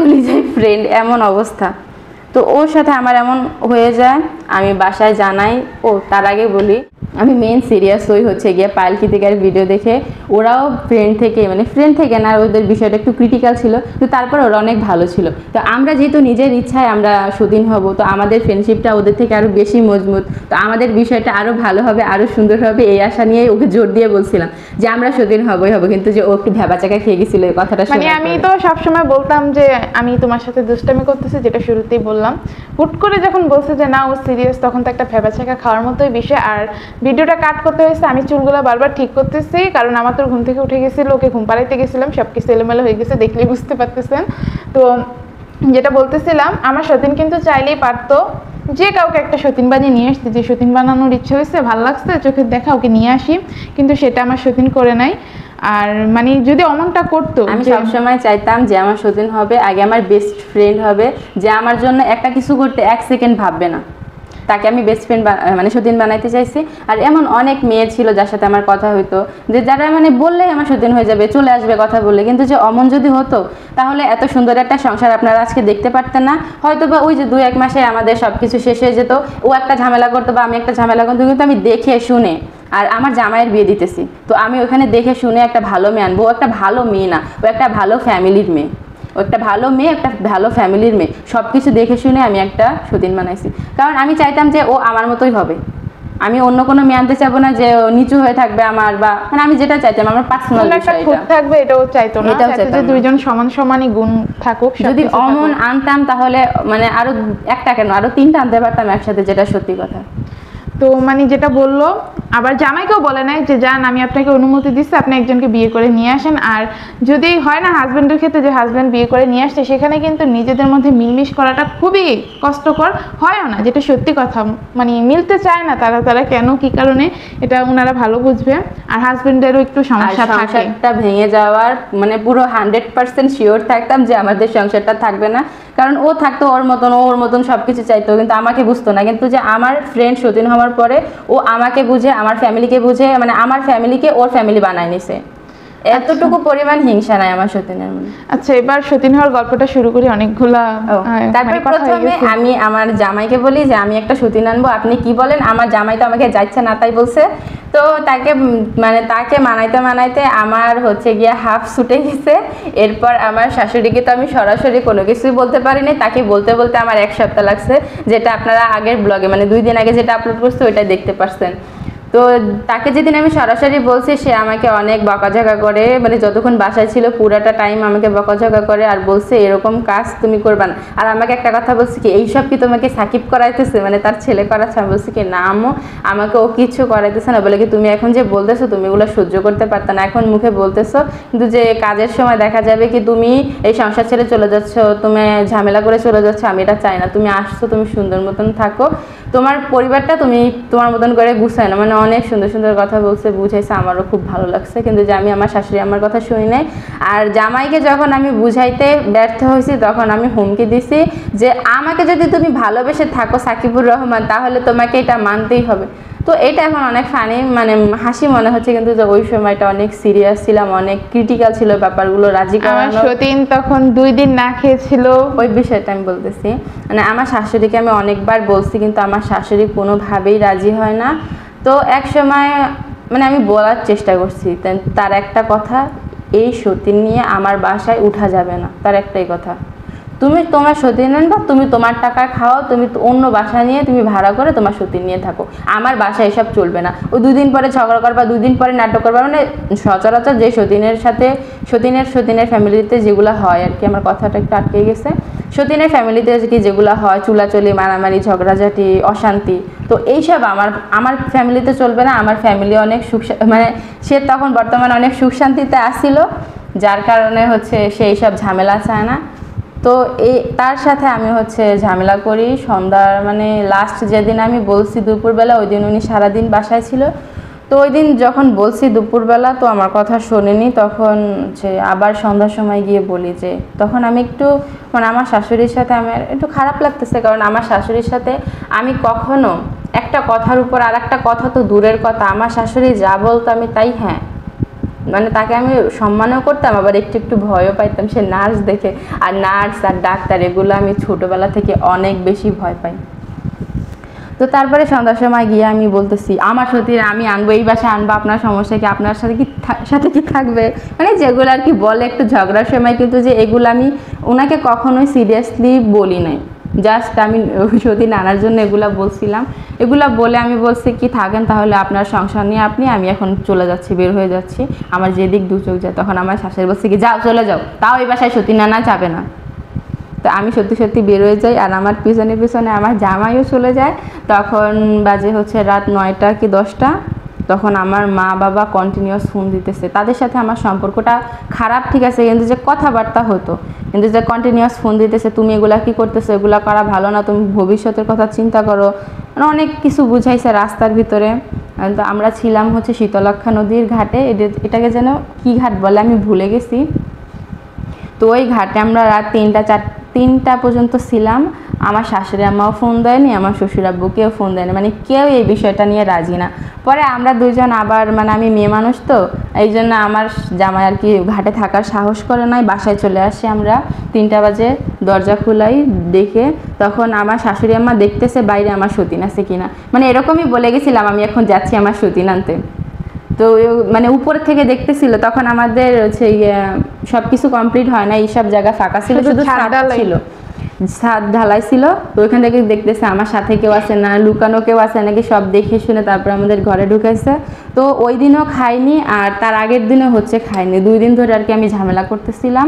ফ্রেন্ড এমন অবস্থা। তো ওর সাথে আমার এমন হয়ে যায়, আমি বাসায় জানাই। ও তার আগে বলি, আমি মেন সিরিয়াস হচ্ছে গিয়ে পায়েল কৃতিকার ভিডিও দেখে। ওরাও ফ্রেন্ড থেকে না, ওদের বিষয়টা একটু ক্রিটিক্যাল ছিল, তো তারপর ওরা অনেক ভালো ছিল। তো আমরা যেহেতু নিজের ইচ্ছায় আমরা সতীন হব, তো আমাদের ফ্রেন্ডশিপটা ওদের থেকে আরও বেশি মজবুত, তো আমাদের বিষয়টা আরও ভালো হবে, আরও সুন্দর হবে, এই আশা নিয়ে ওকে জোর দিয়ে বলছিলাম যে আমরা সতীন হবই হবো। কিন্তু যে ও একটু ভ্যাবাচাকা খেয়ে গেছিল এই কথাটা, মানে আমি তো সবসময় বলতাম যে আমি তোমার সাথে দুষ্টামি করতেছি, যেটা শুরুতেই বললাম। বললাম। হুট করে যখন বলছে যে না ও সিরিয়াস, তখন তো একটা ভেবাচাকা খাওয়ার মতোই বিষয়। আর ভিডিওটা কাট করতে হয়েছে, আমি চুলগুলো বারবার ঠিক করতেছি, কারণ আমার তো ঘুম থেকে উঠে গেছিলো, ওকে ঘুম পাড়াইতে গেছিলাম, সব কিছু এলোমেলো হয়ে গেছে, দেখলেই বুঝতে পারতেছেন। তো যেটা বলতেছিলাম, আমার সতীন কিন্তু চাইলেই পারতো যে কাউকে একটা সতীন বানিয়ে নিয়ে আসতে, যে সতীন বানানোর ইচ্ছে হয়েছে, ভালো লাগছে, চোখের দেখা, ওকে নিয়ে আসি, কিন্তু সেটা আমার সতীন করে নাই। আর মানে যদি অমনটা করতো, আমি সবসময় চাইতাম যে আমার সতীন হবে আগে আমার বেস্ট ফ্রেন্ড হবে, যে আমার জন্য একটা কিছু করতে 1 সেকেন্ড ভাববে না, তাকে আমি বেস্ট ফ্রেন্ড মানে সতীন বানাইতে চাইছি। আর এমন অনেক মেয়ে ছিল যার সাথে আমার কথা হইতো, যে যারা মানে বললেই আমার সতীন হয়ে যাবে, চলে আসবে কথা বললে, কিন্তু যে অমন যদি হতো তাহলে এত সুন্দর একটা সংসার আপনারা আজকে দেখতে পারতেন না। হয়তো বা ওই যে 2-1 মাসে আমাদের সব কিছু শেষ হয়ে যেত, ও একটা ঝামেলা করতো বা আমি একটা ঝামেলা করতো, কিন্তু আমি দেখে শুনে, আর আমার জামাইয়ের বিয়ে দিতেছি, তো আমি ওখানে দেখে শুনে একটা ভালো মেয়ে আনবো। ও একটা ভালো মেয়ে না, ও একটা ভালো ফ্যামিলির মেয়ে, ও একটা ভালো মেয়ে, একটা ভালো ফ্যামিলির মেয়ে, সব কিছু দেখে শুনে আমি একটা সতীন বানাইছি। কারণ আমি চাইতাম যে ও আমার মতোই হবে, আমি অন্য কোনো মেয়ে আনতে চাইবো না যে ও নিচু হয়ে থাকবে আমার, বা মানে আমি যেটা চাইতাম আমার পার্সোনাল একটা বিষয় খুঁত থাকবে, এটাও চাইতো না, এটাও চাইতো চাইতাম যে না। দুইজন সমান সমানই গুণ থাকুক। যদি অমন আনতাম তাহলে মানে আরো একটা কেন আরো 3টা আনতে পারতাম একসাথে, যেটা সত্যি কথা। তো মানে যেটা বললো, আবার জামাইকেও বলে নাই যে যান আমি আপনাকে অনুমতি দিচ্ছি, আপনি একজনকে বিয়ে করে নিয়ে আসেন। আর যদি হয় না হাজব্যান্ডের ক্ষেত্রে, যে হাজব্যান্ড বিয়ে করে নিয়ে আসছে, সেখানে কিন্তু নিজেদের মধ্যে মিলমিশ করাটা খুবই কষ্টকর, হয়ও না, যেটা সত্যি কথা, মানে মিলতে চায় না তারা কেন কি কারণে, এটা ওনারা ভালো বুঝবে। আর হাজব্যান্ডেরও একটু সমস্যা থাকে। সংসারটা ভেঙে যাওয়ার মানে পুরো 100% শিওর থাকতাম যে আমাদের সংসারটা থাকবে না, কারণ ও থাকতো ওর মতন সবকিছু চাইতো, কিন্তু আমাকে বুঝতো না। কিন্তু যে আমার ফ্রেন্ড সতীন হওয়ার পরে ও আমাকে বুঝে, আমার ফ্যামিলিকে বুঝে, মানে আমার ফ্যামিলিকে ওর ফ্যামিলি বানায় নিছে। এতটুকু পরিমাণ হিংসা নাই আমার সতীনের মনে। আচ্ছা, এবার সতীন হওয়ার গল্পটা শুরু করি। অনেকগুলা তারপর প্রথমে আমি আমার জামাইকে বলি যে আমি একটা সতীন আনবো, আপনি কি বলেন? আমার জামাই তো আমাকে যাচ্ছে না তাই বলছে। তো তাকে মানাইতে আমার হচ্ছে গিয়া হাফ ছুটে গেছে। এরপর আমার শাশুড়িকে তো আমি সরাসরি কোনো কিছুই বলতে পারিনি, তাকে বলতে বলতে আমার 1 সপ্তাহ লাগছে, যেটা আপনারা আগের ব্লগে মানে 2 দিন আগে যেটা আপলোড করছে ওইটা দেখতে পারছেন। তো তাকে যেদিন আমি সরাসরি বলছি, সে আমাকে অনেক বকাঝকা করে, মানে যতক্ষণ বাসায় ছিল পুরাটা টাইম আমাকে বকাঝকা করে, আর বলছে এরকম কাজ তুমি করবা না। আর আমাকে একটা কথা বলছে কি, এইসব কি তোমাকে সাকিব করাইতেছে, মানে তার ছেলে করাচ্ছে? আমি বলছি কি না আম্মু, আমাকে ও কিছু করাইতেছে না। বলে কি তুমি এখন যে বলতেছো তুমি এগুলো সহ্য করতে পারতা না, এখন মুখে বলতেছো, কিন্তু যে কাজের সময় দেখা যাবে কি তুমি এই সংসার ছেড়ে চলে যাচ্ছ, তুমি ঝামেলা করে চলে যাচ্ছ, আমি এটা চাই না। তুমি আসছো, তুমি সুন্দর মতন থাকো, তোমার পরিবারটা তুমি তোমার মতন করে গুছায় না। মানে অনেক সুন্দর সুন্দর কথা বলছে, বুঝাইছে, আমারও খুব ভালো লাগছে। কিন্তু যে আমি আমার শাশুড়ি আমার কথা শুনি নাই। আর জামাইকে যখন আমি বুঝাইতে ব্যর্থ হয়েছি, তখন আমি হুমকি দিছি যে আমাকে যদি তুমি ভালোবেসে থাকো সাকিবুর রহমান, তাহলে তোমাকে এটা মানতেই হবে। তো এটা এখন অনেক ফানি, মানে হাসি মনে হচ্ছে, কিন্তু যে ওই সময়টা অনেক সিরিয়াস ছিলাম, অনেক ক্রিটিক্যাল ছিল ব্যাপারগুলো রাজি করানো। সতীন তখন 2 দিন না খেয়েছিল, ওই বিষয়টা আমি বলতেছি। মানে আমার শাশুড়িকে আমি অনেকবার বলছি, কিন্তু আমার শাশুড়ি কোনোভাবেই রাজি হয় না। তো এক সময় মানে আমি বলার চেষ্টা করছি, তার একটা কথা, এই সতীন নিয়ে আমার বাসায় উঠা যাবে না, তার একটাই কথা, তুমি তোমার সতীন আনবা, তুমি তোমার টাকা খাও, তুমি অন্য বাসা নিয়ে তুমি ভাড়া করে তোমার সতীন নিয়ে থাকো, আমার বাসায় এসব চলবে না। ওই 2 দিন পরে ঝগড়া করবা, 2 দিন পরে নাটক করবা, মানে সচরাচর যে সতীনের সাথে সতীনের ফ্যামিলিতে যেগুলো হয় আর কি, আমার কথাটা একটু আটকে গেছে, সতীনের ফ্যামিলিতে কি যেগুলো হয়, চুলাচলি, মারামারি, ঝগড়াঝাটি, অশান্তি, তো এইসব আমার ফ্যামিলিতে চলবে না। আমার ফ্যামিলি অনেক মানে সে তখন বর্তমানে অনেক সুখ শান্তিতে আসছিল, যার কারণে হচ্ছে সে এইসব ঝামেলা চায় না। তো তার সাথে আমি হচ্ছে ঝামেলা করি। সন্ধ্যার মানে লাস্ট যেদিন আমি বলছি দুপুরবেলা, ওই দিন উনি সারাদিন বাসায় ছিল। তো ওই দিন যখন বলছি দুপুরবেলা, তো আমার কথা শোনেনি। তখন যে আবার সন্ধ্যার সময় গিয়ে বলি, যে তখন আমি একটু মানে আমার শাশুড়ির সাথে আমার একটু খারাপ লাগতেছে, কারণ আমার শাশুড়ির সাথে আমি কখনো একটা কথার উপর আর একটা কথা তো দূরের কথা, আমার শাশুড়ি যা বলতো আমি তাই হ্যাঁ, মানে তাকে আমি সম্মানও করতাম, আবার একটু একটু ভয়ও পাইতাম সে নার্স দেখে। আর নার্স আর ডাক্তার এগুলো আমি ছোটোবেলা থেকে অনেক বেশি ভয় পাই। তো তারপরে সন্ধ্যার সময় গিয়ে আমি বলতেছি আমার সত্যি আমি আনবো, এই বাসায় আনবো, আপনার সমস্যা কি, আপনার সাথে কি থাকবে, মানে যেগুলো আর কি বলে একটু ঝগড়ার সময়। কিন্তু যে এগুলো আমি ওনাকে কখনোই সিরিয়াসলি বলি নাই, জাস্ট আমি সতীন আনার জন্য এগুলা বলছিলাম। এগুলা বলে আমি বলছি কি থাকেন তাহলে আপনার সংসার নিয়ে আমি এখন চলে যাচ্ছি, বের হয়ে যাচ্ছি, আমার যেদিক 2 চোখ যায়। তখন আমার শাশুড়ি বলছে কি যাও চলে যাও, তাও এই বাসায় সতীন আনা যাবে না। তো আমি সত্যি সত্যি বের হয়ে যাই, আর আমার পিছনে পিছনে আমার জামাইও চলে যায়। তখন বাজে হচ্ছে রাত 9টা কি 10টা। তখন আমার মা বাবা কন্টিনিউয়াস ফোন দিতেছে। তাদের সাথে আমার সম্পর্কটা খারাপ ঠিক আছে, কিন্তু যে কথাবার্তা হতো, কিন্তু যে কন্টিনিউয়াস ফোন দিতেছে, তুমি এগুলা কি করতেছো, এগুলা করা ভালো না, তুমি ভবিষ্যতের কথা চিন্তা করো, মানে অনেক কিছু বুঝাইছে রাস্তার ভিতরে। তো আমরা ছিলাম হচ্ছে শীতলক্ষা নদীর ঘাটে, এটাকে যেন কি ঘাট বলে আমি ভুলে গেছি। তো ওই ঘাটে আমরা রাত 3টা পর্যন্ত ছিলাম। আমার শাশুড়ি আম্মাও ফোন দেয়নি, আমার শ্বশুর আব্বুকেও ফোন দেয়নি, মানে কেউ এই বিষয়টা নিয়ে রাজি না। পরে আমরা দুজন আবার, মানে আমি মেয়ে মানুষ তো, এই জন্য আমার জামাই আর কি ঘাটে থাকার সাহস করে নাই, বাসায় চলে আসি আমরা 3টা বাজে। দরজা খোলাই দেখে তখন আমার শাশুড়ি আম্মা দেখতেছে বাইরে আমার সতীন আছে কিনা, মানে এরকমই বলে গেছিলাম আমি এখন যাচ্ছি আমার সতীন আনতে। তো মানে উপর থেকে দেখতেছিল, তখন আমাদের হচ্ছে সব কিছু কমপ্লিট হয় না, এইসব জায়গা ফাঁকা ছিল, শুধু ছাদ ছিল, ছাদ ঢালাই ছিল। তো ওইখান থেকে দেখতেছে আমার সাথে কেউ আছে না, লুকানো কেউ আছে নাকি, সব দেখে শুনে তারপর আমাদের ঘরে ঢুকেছে। তো ওই দিনও খাইনি, আর তার আগের দিনও হচ্ছে খাইনি, 2 দিন ধরে আর কি আমি ঝামেলা করতেছিলাম।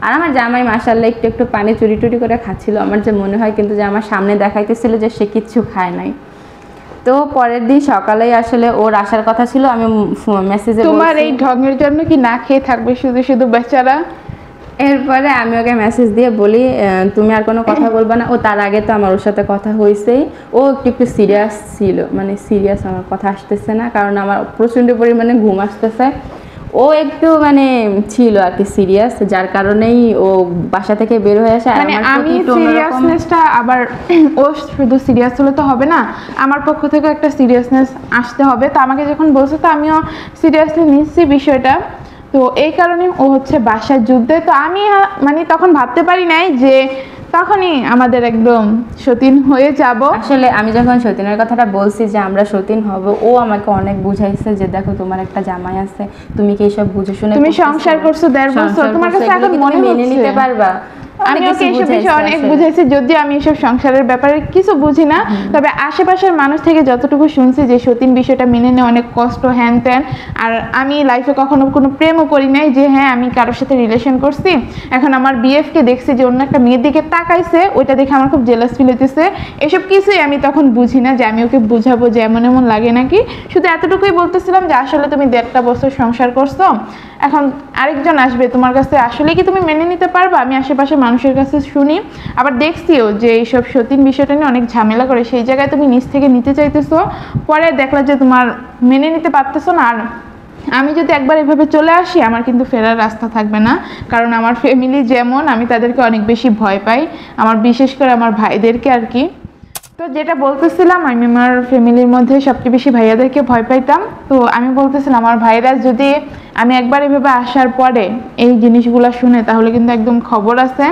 আর আমার জামাই মাশাআল্লাহ একটু একটু পানি চুরি টুরি করে খাচ্ছিল আমার যে মনে হয়, কিন্তু যে আমার সামনে দেখাইতেছিল যে সে কিচ্ছু খায় নাই। তো পরের দিন সকালেই আসলে ওর আসার কথা ছিল, আমি মেসেজে তোমার এই ঢঙের জন্য কি না খেয়ে থাকবে শুধু শুধু বেচারা। এরপরে আমি ওকে মেসেজ দিয়ে বলি তুমি আর কোনো কথা বলবা না। ও তার আগে তো আমার ওর সাথে কথা হয়েছেই, ও একটু সিরিয়াস ছিল, মানে সিরিয়াস, আমার কথা আসতেছে না, কারণ আমার প্রচণ্ড পরিমাণে ঘুম আসতেছে। ও একটু মানে ছিল আর কি সিরিয়াস, যার কারণেই ও বাসা থেকে বের হয়ে আসে। মানে আমি সিরিয়াসনেসটা আবার ও শুধু সিরিয়াস হলে তো হবে না, আমার পক্ষ থেকে একটা সিরিয়াসনেস আসতে হবে। তো আমাকে যখন বলছে তো আমিও সিরিয়াসলি নিচ্ছি বিষয়টা। তো এই কারণে ও হচ্ছে বাসার যুদ্ধে। তো আমি মানে তখন ভাবতে পারি নাই যে তখনই আমাদের একদম সতীন হয়ে যাব। আসলে আমি যখন সতীনের কথাটা বলছি যে আমরা সতীন হব, ও আমাকে অনেক বুঝাইছে যে দেখো তোমার একটা জামাই আছে, তুমি কি এসব বুঝে শুনে তুমি সংসার করছো 1.5 বছর, তোমার কাছে এখন মনে হচ্ছে নিতে পারবা। আমি ওকে এসব বিষয়ে অনেক বুঝাইছি, যদিও আমি এসব সংসারের ব্যাপারে কিছু বুঝি না, তবে আশেপাশের মানুষ থেকে যতটুকু শুনছি যে সতীন বিষয়টা মেনে নেওয়া অনেক কষ্ট, হ্যান ত্যান। আর আমি লাইফে কখনো কোনো প্রেমও করি নাই যে হ্যাঁ আমি কারোর সাথে রিলেশন করছি। এখন আমার বিএফকে দেখছি যে অন্য একটা মেয়ের দিকে তাকাইছে, ওইটা দেখে আমার খুব জেলাস ফিল হইতেছে। এসব কিছুই আমি তখন বুঝি না যে আমি ওকে বুঝাবো যে এমন এমন লাগে নাকি। শুধু এতটুকুই বলতেছিলাম যে আসলে তুমি 1.5টা বছর সংসার করছো, এখন আরেকজন আসবে তোমার কাছে, আসলে কি তুমি মেনে নিতে পারবা? আমি আশেপাশে মানুষের কাছে শুনি, আবার দেখছিও যে এইসব সতীন বিষয়টা নিয়ে অনেক ঝামেলা করে, সেই জায়গায় তুমি নিজ থেকে নিতে চাইতেছো, পরে দেখলা যে তোমার মেনে নিতে পারতেছো না। আর আমি যদি একবার এভাবে চলে আসি আমার কিন্তু ফেরার রাস্তা থাকবে না, কারণ আমার ফ্যামিলি যেমন আমি তাদেরকে অনেক বেশি ভয় পাই, আমার বিশেষ করে আমার ভাইদেরকে আর কি। তো যেটা বলতেছিলাম, আমি আমার ফ্যামিলির মধ্যে সবচেয়ে বেশি ভাইয়াদেরকে ভয় পাইতাম। তো আমি বলতেছিলাম আমার ভাইরা যদি আমি একবার এভাবে আসার পরে এই জিনিসগুলো শুনে তাহলে কিন্তু একদম খবর আছে।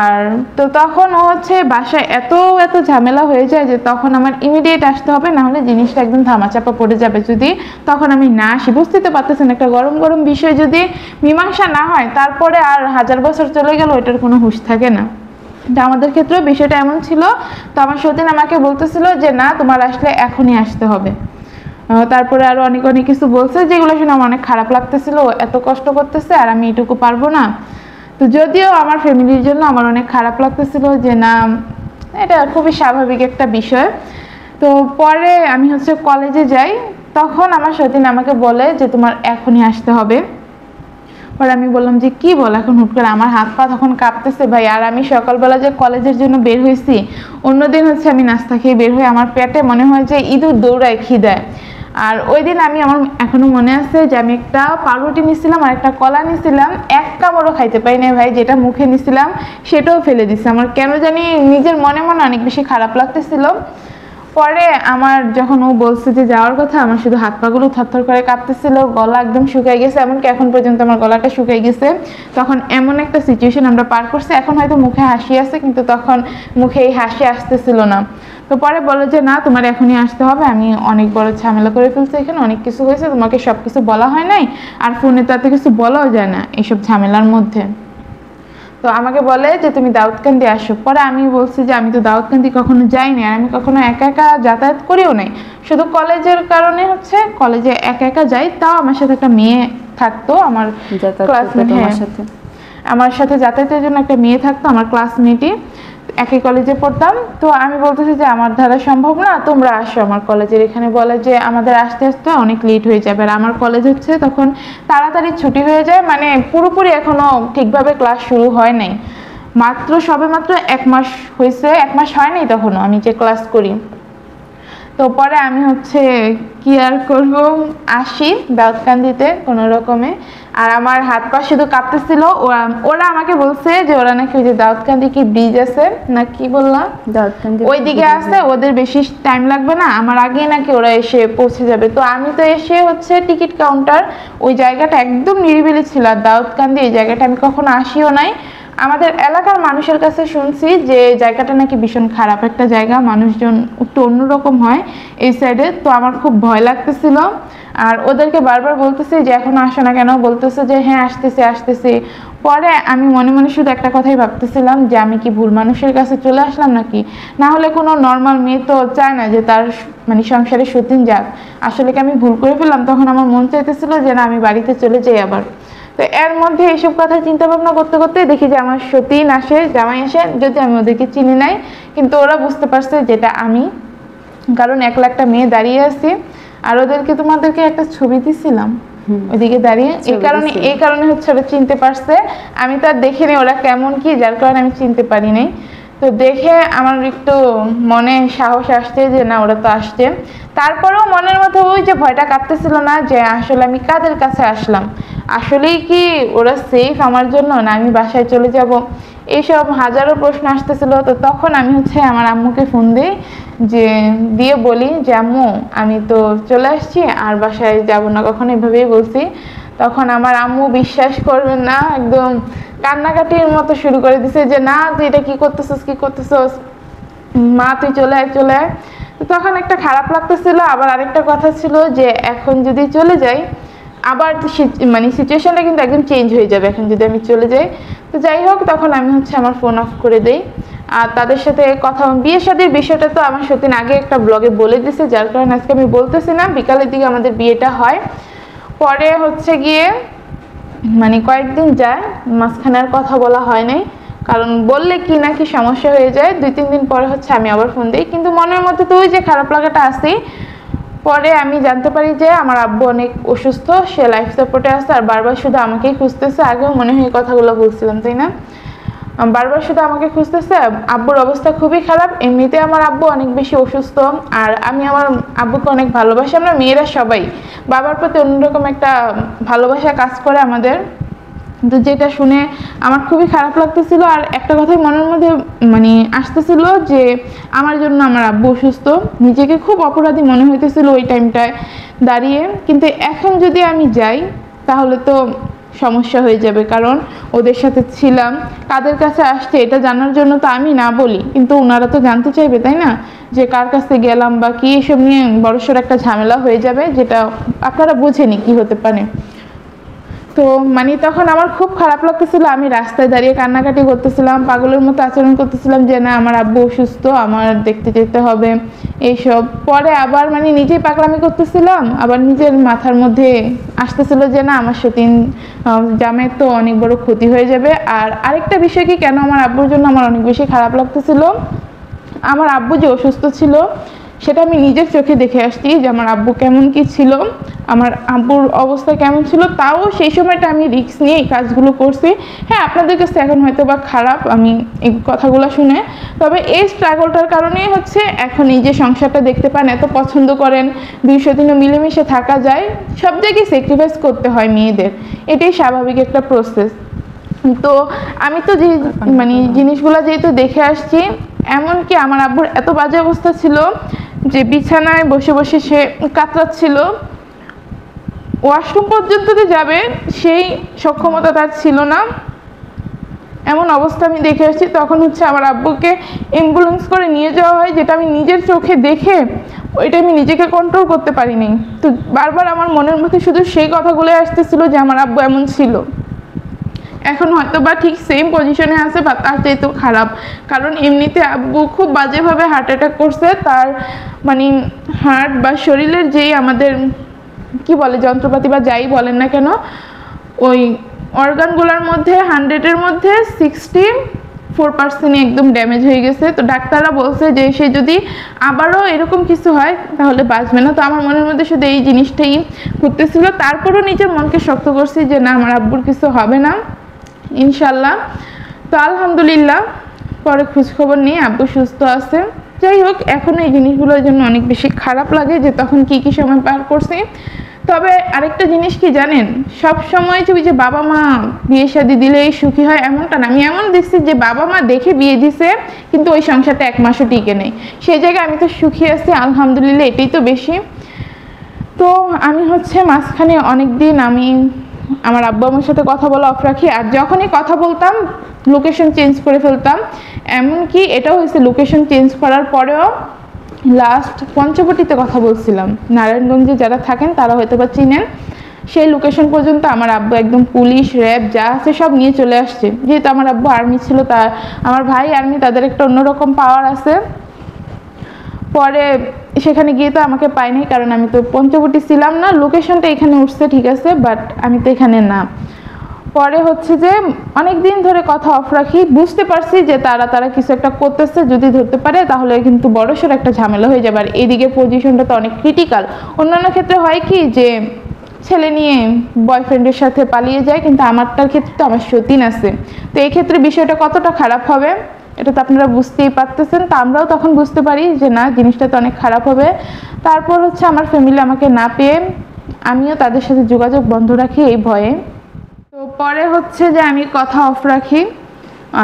আর তো তখন ও হচ্ছে বাসায় এত এত ঝামেলা হয়ে যায় যে তখন আমার ইমিডিয়েট আসতে হবে, না হলে জিনিসটা একদম ধামাচাপা পড়ে যাবে। যদি তখন আমি না আসি, বুঝতে তো পারতেছেন একটা গরম গরম বিষয় যদি মীমাংসা না হয় তারপরে আর 1000 বছর চলে গেল ওইটার কোনো হুঁশ থাকে না। তো আমাদের ক্ষেত্রেও বিষয়টা এমন ছিল। তো আমার সতীন আমাকে বলতেছিল যে না তোমার আসলে এখনই আসতে হবে। তারপরে আরো অনেক অনেক কিছু বলছে যেগুলো শুনে আমার অনেক খারাপ লাগতেছিল, এত কষ্ট করতেছে আর আমি এটুকু পারবো না। তো যদিও আমার ফ্যামিলির জন্য আমার অনেক খারাপ লাগতেছিল যে না, এটা খুবই স্বাভাবিক একটা বিষয়। তো পরে আমি হচ্ছে কলেজে যাই, তখন আমার সতীন আমাকে বলে যে তোমার এখনই আসতে হবে। পরে আমি বললাম যে কি বল এখন হুট করে, আমার হাত পা তখন কাঁপতেছে ভাই। আর আমি সকালবেলা যে কলেজের জন্য বের হয়েছি, অন্যদিন হচ্ছে আমি নাস্তা খেয়ে বের হয়ে আমার পেটে মনে হয় যে ইঁদুর দৌড়ায় খিদায়। আর ওই দিন আমি, আমার এখনো মনে আছে যে আমি একটা পাউরুটি নিছিলাম আর একটা কলা নিছিলাম, এক কামড়ও খাইতে পাই না ভাই, যেটা মুখে নিছিলাম সেটাও ফেলে দিছি। আমার কেন জানি নিজের মনে মনে অনেক বেশি খারাপ লাগতেছিল। পরে আমার যখন ও বলছে যে যাওয়ার কথা, আমার শুধু হাত পাগুলো থরথর করে কাঁপতেছিল, গলা একদম শুকাই গেছে, এমনকি এখন পর্যন্ত আমার গলাটা শুকাই গেছে। তখন এমন একটা সিচুয়েশন আমরা পার করছি, এখন হয়তো মুখে হাসি আছে কিন্তু তখন মুখে এই হাসি আসতেছিল না। তো পরে বলে যে না তোমার এখনই আসতে হবে, আমি অনেক বড় ঝামেলা করে ফেলছি, এখানে অনেক কিছু হয়েছে, তোমাকে সব কিছু বলা হয় নাই, আর ফোনে তো এত কিছু বলাও যায় না এইসব ঝামেলার মধ্যে। তো আমাকে বলে যে তুমি দাউদকান্দি আসো। পরে আমি বলছি যে আমি তো দাউদকান্দি কখনো যাইনি, আর আমি কখনো একা একা যাতায়াত করিও নাই, শুধু কলেজের কারণে হচ্ছে কলেজে একা একা যাই, তাও আমার সাথে একটা মেয়ে থাকতো আমার ক্লাসমেট। আমার সাথে যাতায়াতের জন্য একটা মেয়ে থাকতো, আমার ক্লাসমেটই, একই কলেজে পড়তাম। তো আমি বলতেছি যে আমার দ্বারা সম্ভব না, তোমরা আসো আমার কলেজের এখানে। বলে যে আমাদের আসতে আসতে অনেক লেট হয়ে যাবে, আর আমার কলেজ হচ্ছে তখন তাড়াতাড়ি ছুটি হয়ে যায়, মানে পুরোপুরি এখনো ঠিকভাবে ক্লাস শুরু হয় নাই, মাত্র সবে মাত্র 1 মাস হয়েছে, 1 মাস হয়নি তখনও আমি যে ক্লাস করি। তো পরে আমি হচ্ছে কি আর করবো, আসি দাউদকান্দিতে কোনো রকমে। আর আমার হাত পা শুধু কাঁপতেছিল। ওরা আমাকে বলছে যে ওরা নাকি ওই যে দাউদকান্দি কি ব্রিজ আছে না কি বললাম, ওই দিকে আছে, ওদের বেশি টাইম লাগবে না, আমার আগে নাকি ওরা এসে পৌঁছে যাবে। তো আমি তো এসে হচ্ছে টিকিট কাউন্টার, ওই জায়গাটা একদম নিরিবিলি ছিল। আর দাউদকান্দি এই জায়গাটা আমি কখনো আসিও নাই। আমাদের এলাকার মানুষের কাছে শুনছি যে জায়গাটা নাকি ভীষণ খারাপ একটা জায়গা, মানুষজন একটু অন্যরকম হয় এই সাইডে। তো আমার খুব ভয় লাগতেছিল, আর ওদেরকে বারবার বলতেছি যে এখন আসো না কেন, বলতেছে যে হ্যাঁ আসতেছি আসতেছি। পরে আমি মনে মনে শুধু একটা কথাই ভাবতেছিলাম যে আমি কি ভুল মানুষের কাছে চলে আসলাম নাকি, না হলে কোনো নর্মাল মেয়ে তো চায় না যে তার মানে সংসারে সতীন যাক। আসলে কি আমি ভুল করে ফেললাম? তখন আমার মন চাইতেছিল যে না আমি বাড়িতে চলে যাই আবার। তো এর মধ্যে এইসব কথা চিন্তা ভাবনা করতে করতে দেখি যে আমার সতীন আসে, জামাই আসে, যদি আমি ওদেরকে চিনি নাই, কিন্তু ওরা বুঝতে পারছে যেটা আমি, কারণ একলা একটা মেয়ে দাঁড়িয়ে আছি। আর ওদেরকে তোমাদেরকে একটা ছবি দিছিলাম ওইদিকে দাঁড়িয়ে, এই কারণে হচ্ছে ওরা চিনতে পারছে। আমি তো আর দেখিনি ওরা কেমন কি, যার কারণে আমি চিনতে পারি নাই। তো দেখে আমার একটু মনে সাহস আসছে যে না ওরা তো আসছে। তারপরেও মনের মধ্যে ওই যে ভয়টা কাটতেছিল না যে আসলে আমি কাদের কাছে আসলাম, আসলেই কি ওরা সেফ আমার জন্য, না আমি বাসায় চলে যাব, এইসব হাজারো প্রশ্ন আসতেছিল। তো তখন আমি হচ্ছে আমার আম্মুকে ফোন দিই, দিয়ে বলি যে আম্মু আমি তো চলে আসছি, আর বাসায় যাব না কখনো, এভাবেই বলছি। তখন আমার আম্মু বিশ্বাস করবেন না, একদম কান্নাকাটির মতো শুরু করে দিছে যে না তুই এটা কি করতেছস মা, তুই চলে আয় চলে আয়। তো তখন একটা খারাপ লাগতেছিল, আবার আরেকটা কথা ছিল যে এখন যদি চলে যাই আবার মানে সিচুয়েশনটা কিন্তু একদম চেঞ্জ হয়ে যাবে এখন যদি আমি চলে যাই। তো যাই হোক, তখন আমি হচ্ছে আমার ফোন অফ করে দেই। আর তাদের সাথে কথা, বিয়ে শাদীর বিষয়টা তো আমার সত্যি আগে একটা ব্লগে বলে দিছে, যার কারণে আজকে আমি বলতেছি না। বিকালের দিকে আমাদের বিয়েটা হয়, পরে হচ্ছে গিয়ে মানে কয়েকদিন যায়, মাঝখানে আর কথা বলা হয় নাই, কারণ বললে কি নাকি সমস্যা হয়ে যায়। 2-3 দিন পরে হচ্ছে আমি আবার ফোন দিই, কিন্তু মনের মধ্যে তো ওই যে খারাপ লাগাটা আসেই। পরে আমি জানতে পারি যে আমার আব্বু অনেক অসুস্থ, সে লাইফ সাপোর্টে আছে, আর বারবার শুধু আমাকেই খুঁজতেছে। আগেও মনে হয় কথাগুলো বলছিলাম তাই না, বারবার শুধু আমাকে খুঁজতেছে। আব্বুর অবস্থা খুবই খারাপ, এমনিতে আমার আব্বু অনেক বেশি অসুস্থ, আর আমি আমার আব্বুকে অনেক ভালোবাসি। আমরা মেয়েরা সবাই বাবার প্রতি অন্যরকম একটা ভালোবাসা কাজ করে আমাদের। তো যেটা শুনে আমার খুবই খারাপ লাগতেছিল, আর একটা কথাই মনের মধ্যে মানে আসতেছিল যে আমার জন্য আমার আব্বু অসুস্থ, নিজেকে খুব অপরাধী মনে হইতেছিল ওই টাইমটায় দাঁড়িয়ে। কিন্তু এখন যদি আমি যাই তাহলে তো সমস্যা হয়ে যাবে, কারণ ওদের সাথে ছিলাম, কাদের কাছে আসছে এটা জানার জন্য তো আমি না বলি, কিন্তু ওনারা তো জানতে চাইবে তাই না, যে কার কাছে গেলাম বা কি, এসব নিয়ে বড়সড় একটা ঝামেলা হয়ে যাবে, যেটা আপনারা বোঝেনি কি হতে পারে। তো মানে তখন আমার খুব খারাপ লাগতেছিল, আমি রাস্তায় দাঁড়িয়ে কান্নাকাটি করতেছিলাম, পাগলের মতো আচরণ করতেছিলাম যে না আমার আব্বু অসুস্থ, আমার দেখতে যেতে হবে এইসব। পরে আবার মানে নিজেই পাগলামি করতেছিলাম, আবার নিজের মাথার মধ্যে আসতেছিল যে না আমার সতীন জামের তো অনেক বড় ক্ষতি হয়ে যাবে। আর আরেকটা বিষয় কি, কেন আমার আব্বুর জন্য আমার অনেক বেশি খারাপ লাগতেছিল, আমার আব্বু যে অসুস্থ ছিল সেটা আমি নিজের চোখে দেখে আসছি যে আমার আব্বু কেমন কি ছিল, আমার আব্বুর অবস্থা কেমন ছিল। তাও সেই সময়টা আমি রিস্ক নিয়ে এই কাজগুলো করছি। হ্যাঁ আপনাদের কাছে এখন হয়তো বা খারাপ আমি এই কথাগুলো শুনে, তবে এই স্ট্রাগলটার কারণেই হচ্ছে এখন এই যে সংসারটা দেখতে পান, এত পছন্দ করেন, 200 দিনও মিলেমিশে থাকা যায়, সব জায়গায় স্যাক্রিফাইস করতে হয় মেয়েদের, এটাই স্বাভাবিক একটা প্রসেস। তো আমি তো যে মানে জিনিসগুলো যেহেতু দেখে আসছি, এমনকি আমার আব্বুর এত বাজে অবস্থা ছিল যে বিছানায় বসে বসে সে কাতরাচ্ছিল, ওয়াশরুম পর্যন্ত যাবে সেই সক্ষমতা তার ছিল না, এমন অবস্থা আমি দেখে আসছি। তখন হচ্ছে আমার আব্বুকে অ্যাম্বুলেন্স করে নিয়ে যাওয়া হয়, যেটা আমি নিজের চোখে দেখে ওইটা আমি নিজেকে কন্ট্রোল করতে পারিনি। তো বারবার আমার মনের মধ্যে শুধু সেই কথাগুলো আসতেছিল যে আমার আব্বু এমন ছিল, এখন হয়তো বা ঠিক সেম পজিশনে আছে বা তার চাইতেও খারাপ, কারণ এমনিতে আব্বু খুব বাজেভাবে হার্ট অ্যাটাক করছে। তার মানে হার্ট বা শরীরের যেই আমাদের কি বলে যন্ত্রপাতি বা যাই বলেন না কেন, ওই অর্গানগুলোর মধ্যে 100-এর মধ্যে 64% একদম ড্যামেজ হয়ে গেছে। তো ডাক্তাররা বলছে যে সে যদি আবারও এরকম কিছু হয় তাহলে বাঁচবে না। তো আমার মনের মধ্যে শুধু এই জিনিসটাই ঘুরতেছিল। তারপরও নিজের মনকে শক্ত করছি যে না, আমার আব্বুর কিছু হবে না ইনশাল্লাহ। তো আলহামদুলিল্লাহ পরে খোঁজখবর নিয়ে আব্বু সুস্থ আছে। যাই হোক, এখন এই জিনিসগুলোর জন্য অনেক বেশি খারাপ লাগে যে তখন কি কি সময় পার করছি। তবে আরেকটা জিনিস কি জানেন, সব সময় যে বাবা মা বিয়ে শাদী দিলেই সুখী হয় এমনটা না। আমি এমন দেখছি যে বাবা মা দেখে বিয়ে দিছে কিন্তু ওই সংসারটা 1 মাসও টিকে নেই। সেই জায়গায় আমি তো সুখী আছি আলহামদুলিল্লাহ, এটাই তো বেশি। তো আমি মাঝখানে অনেক দিন আমি আমার আব্বু আমার সাথে কথা বলা অফ রাখি, আর যখনই কথা বলতাম লোকেশন চেঞ্জ করে ফেলতাম। এমনকি এটাও হয়েছে, লোকেশন চেঞ্জ করার পরেও লাস্ট পঞ্চবটিতে কথা বলছিলাম। নারায়ণগঞ্জে যারা থাকেন তারা হয়তো বা চিনেন। সেই লোকেশন পর্যন্ত আমার আব্বু একদম পুলিশ র্যাব যা আছে সব নিয়ে চলে আসছে। যেহেতু আমার আব্বু আর্মি ছিল, তার আমার ভাই আর্মি, তাদের একটা অন্যরকম পাওয়ার আছে। পরে সেখানে গিয়ে তো আমাকে পাইনি, কারণ আমি তো পঞ্চবটি ছিলাম না। লোকেশনটা এখানে উঠছে ঠিক আছে, বাট আমি তো এখানে না। পরে যে অনেক দিন ধরে কথা অফ রাখি, বুঝতে পারছি যে তারা কিছু একটা করতেছে, যদি ধরতে পারে তাহলে কিন্তু বড়সড় একটা ঝামেলা হয়ে যাবে। আর এদিকে পজিশনটা তো অনেক ক্রিটিক্যাল। অন্যান্য ক্ষেত্রে হয় কি যে ছেলে নিয়ে বয়ফ্রেন্ডের সাথে পালিয়ে যায়, কিন্তু আমারটার ক্ষেত্রে তো আমার সতীন আছে। তো এই ক্ষেত্রে বিষয়টা কতটা খারাপ হবে এটা তো আপনারা বুঝতেই পারতেছেন। তো আমরাও তখন বুঝতে পারি যে না, জিনিসটা তো অনেক খারাপ হবে। তারপর আমার ফ্যামিলি আমাকে না পেয়ে আমিও তাদের সাথে যোগাযোগ বন্ধ রাখি এই ভয়ে। তো পরে যে আমি কথা অফ রাখি,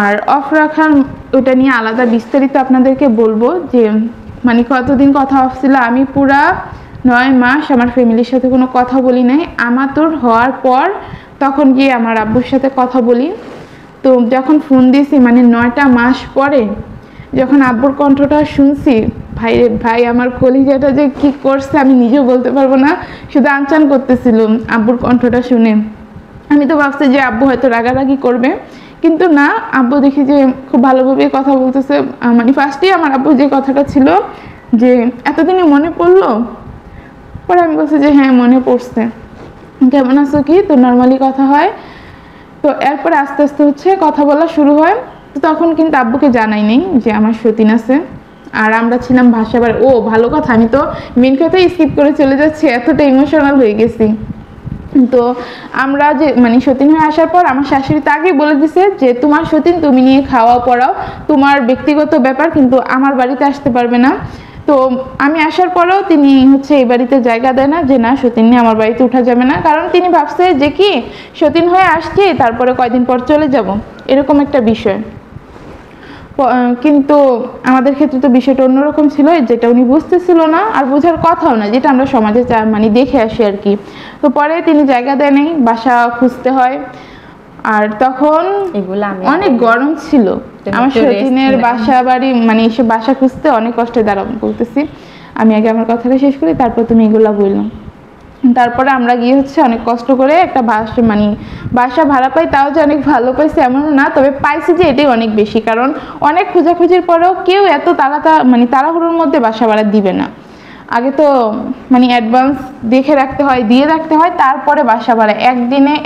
আর অফ রাখার ওটা নিয়ে আলাদা বিস্তারিত আপনাদেরকে বলবো যে মানে কতদিন কথা অফ ছিল। আমি পুরা 9 মাস আমার ফ্যামিলির সাথে কোনো কথা বলি নাই। আমাতোর হওয়ার পর তখন গিয়ে আমার আব্বুর সাথে কথা বলি। তো যখন ফোন দিয়েছি মানে 9টা মাস পরে যখন আব্বুর কণ্ঠটা শুনছি, ভাই রে ভাই, আমার কলিজাটা যে কি করছে আমি নিজেও বলতে পারবো না। শুধু আনচান করতেছিল আব্বুর কণ্ঠটা শুনে। আমি তো ভাবছি যে আব্বু হয়তো রাগারাগি করবে, কিন্তু না, আব্বু দেখি যে খুব ভালোভাবে কথা বলতেছে। মানে ফার্স্টেই আমার আব্বু যে কথাটা ছিল যে এতদিনে মনে পড়লো, পরে আমি বলছি যে হ্যাঁ মনে পড়ছে, কেমন আছো কি, তো নর্মালি কথা হয়। তো এরপরে আস্তে আস্তে কথা বলা শুরু হয়। তো তখন কিন্তু আব্বুকে জানাই নেই যে আমার সতীন আছে। আর আমরা ছিলাম ভাষাবার। ও ভালো কথা, আমি তো মেন কথাই স্কিপ করে চলে যাচ্ছি, এতটা ইমোশনাল হয়ে গেছি। তো আমরা যে মানে সতীন হয়ে আসার পর আমার শাশুড়ি তো আগেই বলে দিছে যে তোমার সতীন তুমি নিয়ে খাওয়া পড়াও, তোমার ব্যক্তিগত ব্যাপার, কিন্তু আমার বাড়িতে আসতে পারবে না। তো আমি আসার পরেও তিনি এই বাড়িতে জায়গা দেয় না, যে না সতীন নিয়ে আমার বাড়িতে উঠা যাবে না। কারণ তিনি ভাবছে যে কি সতীন হয়ে আসছি তারপরে কয়দিন পর চলে যাব, এরকম একটা বিষয়। কিন্তু আমাদের ক্ষেত্রে তো বিষয়টা অন্যরকম ছিল, যেটা উনি বুঝতেছিল না আর বোঝার কথাও না, যেটা আমরা সমাজে মানে দেখে আসি আর কি। তো পরে তিনি জায়গা দেয় নাই, বাসা খুঁজতে হয়। আর তখন অনেক গরম ছিল, আমার সতীনের বাসা বাড়ি মানে এসে বাসা খুঁজতে অনেক কষ্টে দাঁড়াবো। বলতেছি আমি আগে আমার কথাটা শেষ করি, তারপর তুমি এগুলা বললাম। তারপরে আমরা গিয়ে অনেক কষ্ট করে একটা বাসা ভাড়া পাই। তাও যে অনেক ভালো পাইছি এমন না, তবে পাইছি যে এটাই অনেক বেশি। কারণ অনেক খোঁজাখুঁজির পরেও কেউ এত তাড়াহুড়োর মধ্যে বাসা ভাড়া দিবে না। আগে তো অ্যাডভান্স দেখে রাখতে হয়, দিয়ে রাখতে হয়, তারপরে বাসা ভাড়া।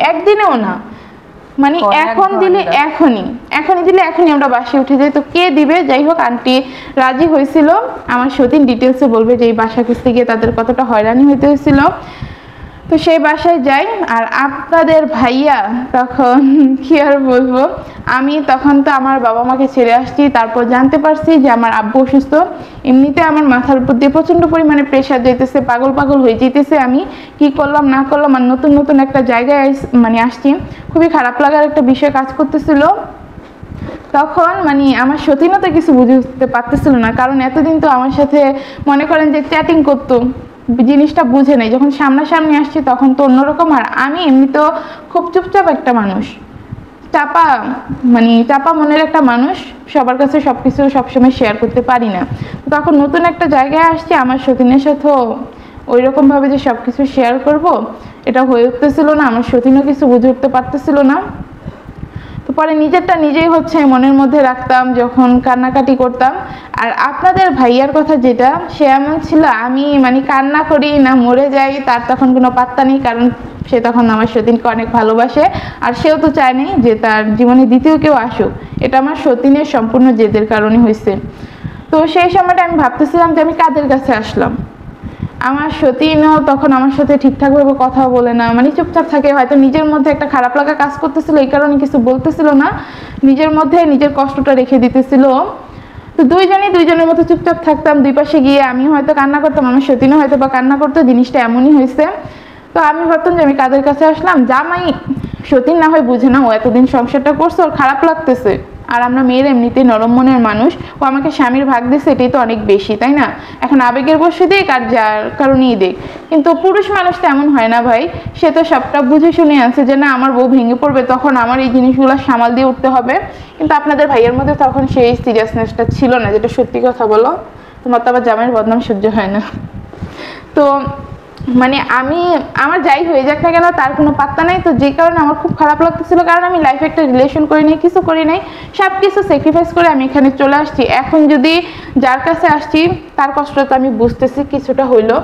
একদিনেও না, এখন দিলে এখনই দিলে এখনই আমরা বাসায় উঠে যাই। তো কে দিবে? যাই হোক, আন্টি রাজি হয়েছিল। আমার সতীন ডিটেলসে বলবে যে এই বাসা খুঁজতে গিয়ে তাদের কতটা হয়রানি হইতে হয়েছিল। তো সেই বাসায় যাই। আর আপনাদের ভাইয়া তখন কি আর বলবো, আমি তখন তো আমার বাবা মাকে ছেড়ে আসছি। তারপর জানতে পারছি যে আমার আব্বু অসুস্থ। এমনিতে আমার মাথার উপর দিয়ে প্রচন্ড পরিমাণে প্রেশার যাইতেছে, পাগল হয়ে যেতেছে। আমি কি করলাম না করলাম, আর নতুন একটা জায়গায় আসছি, খুবই খারাপ লাগার একটা বিষয় কাজ করতেছিল। তখন আমার সতীনও তো কিছু বুঝতে পারতেছিল না, কারণ এতদিন তো আমার সাথে মনে করেন যে চ্যাটিং করতো, জিনিসটা বুঝে নেই। যখন সামনাসামনি আসছি তখন তো অন্যরকম। আর আমি এমনি তো খুব চুপচাপ একটা মানুষ, চাপা মনের একটা মানুষ, সবার কাছে সবকিছু সবসময় শেয়ার করতে পারি না। তখন নতুন একটা জায়গায় আসছি, আমার সতীনের সাথেও ওই রকম ভাবে যে সবকিছু শেয়ার করব এটা হয়ে উঠতেছিল না। আমার সতীনও কিছু বুঝে উঠতে পারতেছিল না। তো পরে নিজেরটা নিজেই হচ্ছে মনের মধ্যে রাখতাম যখন কান্নাকাটি করতাম। আর আপনাদের ভাইয়ার কথা যেটা, সে এমন ছিল আমি মানে কান্না করি না মরে যাই তার তখন কোনো পাত্তা নেই, কারণ সে তখন আমার সতীনকে অনেক ভালোবাসে। আর সেও তো চায়নি যে তার জীবনে দ্বিতীয় কেউ আসুক, এটা আমার সতীনের সম্পূর্ণ জেদের কারণে হয়েছে। তো সেই সময়টা আমি ভাবতেছিলাম যে আমি কাদের কাছে আসলাম। আমার সতীনও তখন আমার সাথে ঠিকঠাকভাবে কথা বলে না, মানে চুপচাপ থাকে, হয়তো নিজের মধ্যে একটা খারাপ লাগা কাজ করতেছিল, এই কারণে কিছু বলতেছিল না, নিজের মধ্যে নিজের কষ্টটা রেখে দিতেছিল। তো দুইজনের মতো চুপচাপ থাকতাম, দুই পাশে গিয়ে আমি হয়তো কান্না করতাম, আমার সতীনও হয়তো বা কান্না করতো, জিনিসটা এমনই হয়েছে। তো আমি ভাবতাম যে আমি কাদের কাছে আসলাম, জামাই সতীন না হয় বুঝে না, ও এতদিন সংসারটা করছে, ওর খারাপ লাগতেছে। আর আমরা মেয়ের এমনিতেই নরম মনের মানুষ, ও আমাকে স্বামীর ভাগ দিচ্ছে, এটাই তো অনেক বেশি, তাই না? এখন আবেগের বসে দিক আর যার কারণেই দিক, কিন্তু পুরুষ মানুষ তো এমন হয় না ভাই। সে তো সবটা বুঝে শুনে আছে যে না আমার বউ ভেঙে পড়বে, তখন আমার এই জিনিসগুলো সামাল দিয়ে উঠতে হবে। কিন্তু আপনাদের ভাইয়ের মধ্যে তখন সেই সিরিয়াসনেসটা ছিল না, যেটা সত্যি কথা বলো। তোমার তো আবার জামাইয়ের বদনাম সহ্য হয় না। তো মানে আমি আমার যাই হয়ে যাক না কেন তার কোনো পাত্তা নাই। তো যে কারণে আমার খুব খারাপ লাগতেছিল, কারণ আমি লাইফে একটা রিলেশন করি নাই, কিছু করি নাই, সব কিছু স্যাক্রিফাইস করে আমি এখানে চলে আসছি। এখন যদি যার কাছে আসছি তার কষ্টটা তো আমি বুঝতেছি কিছুটা হইলো।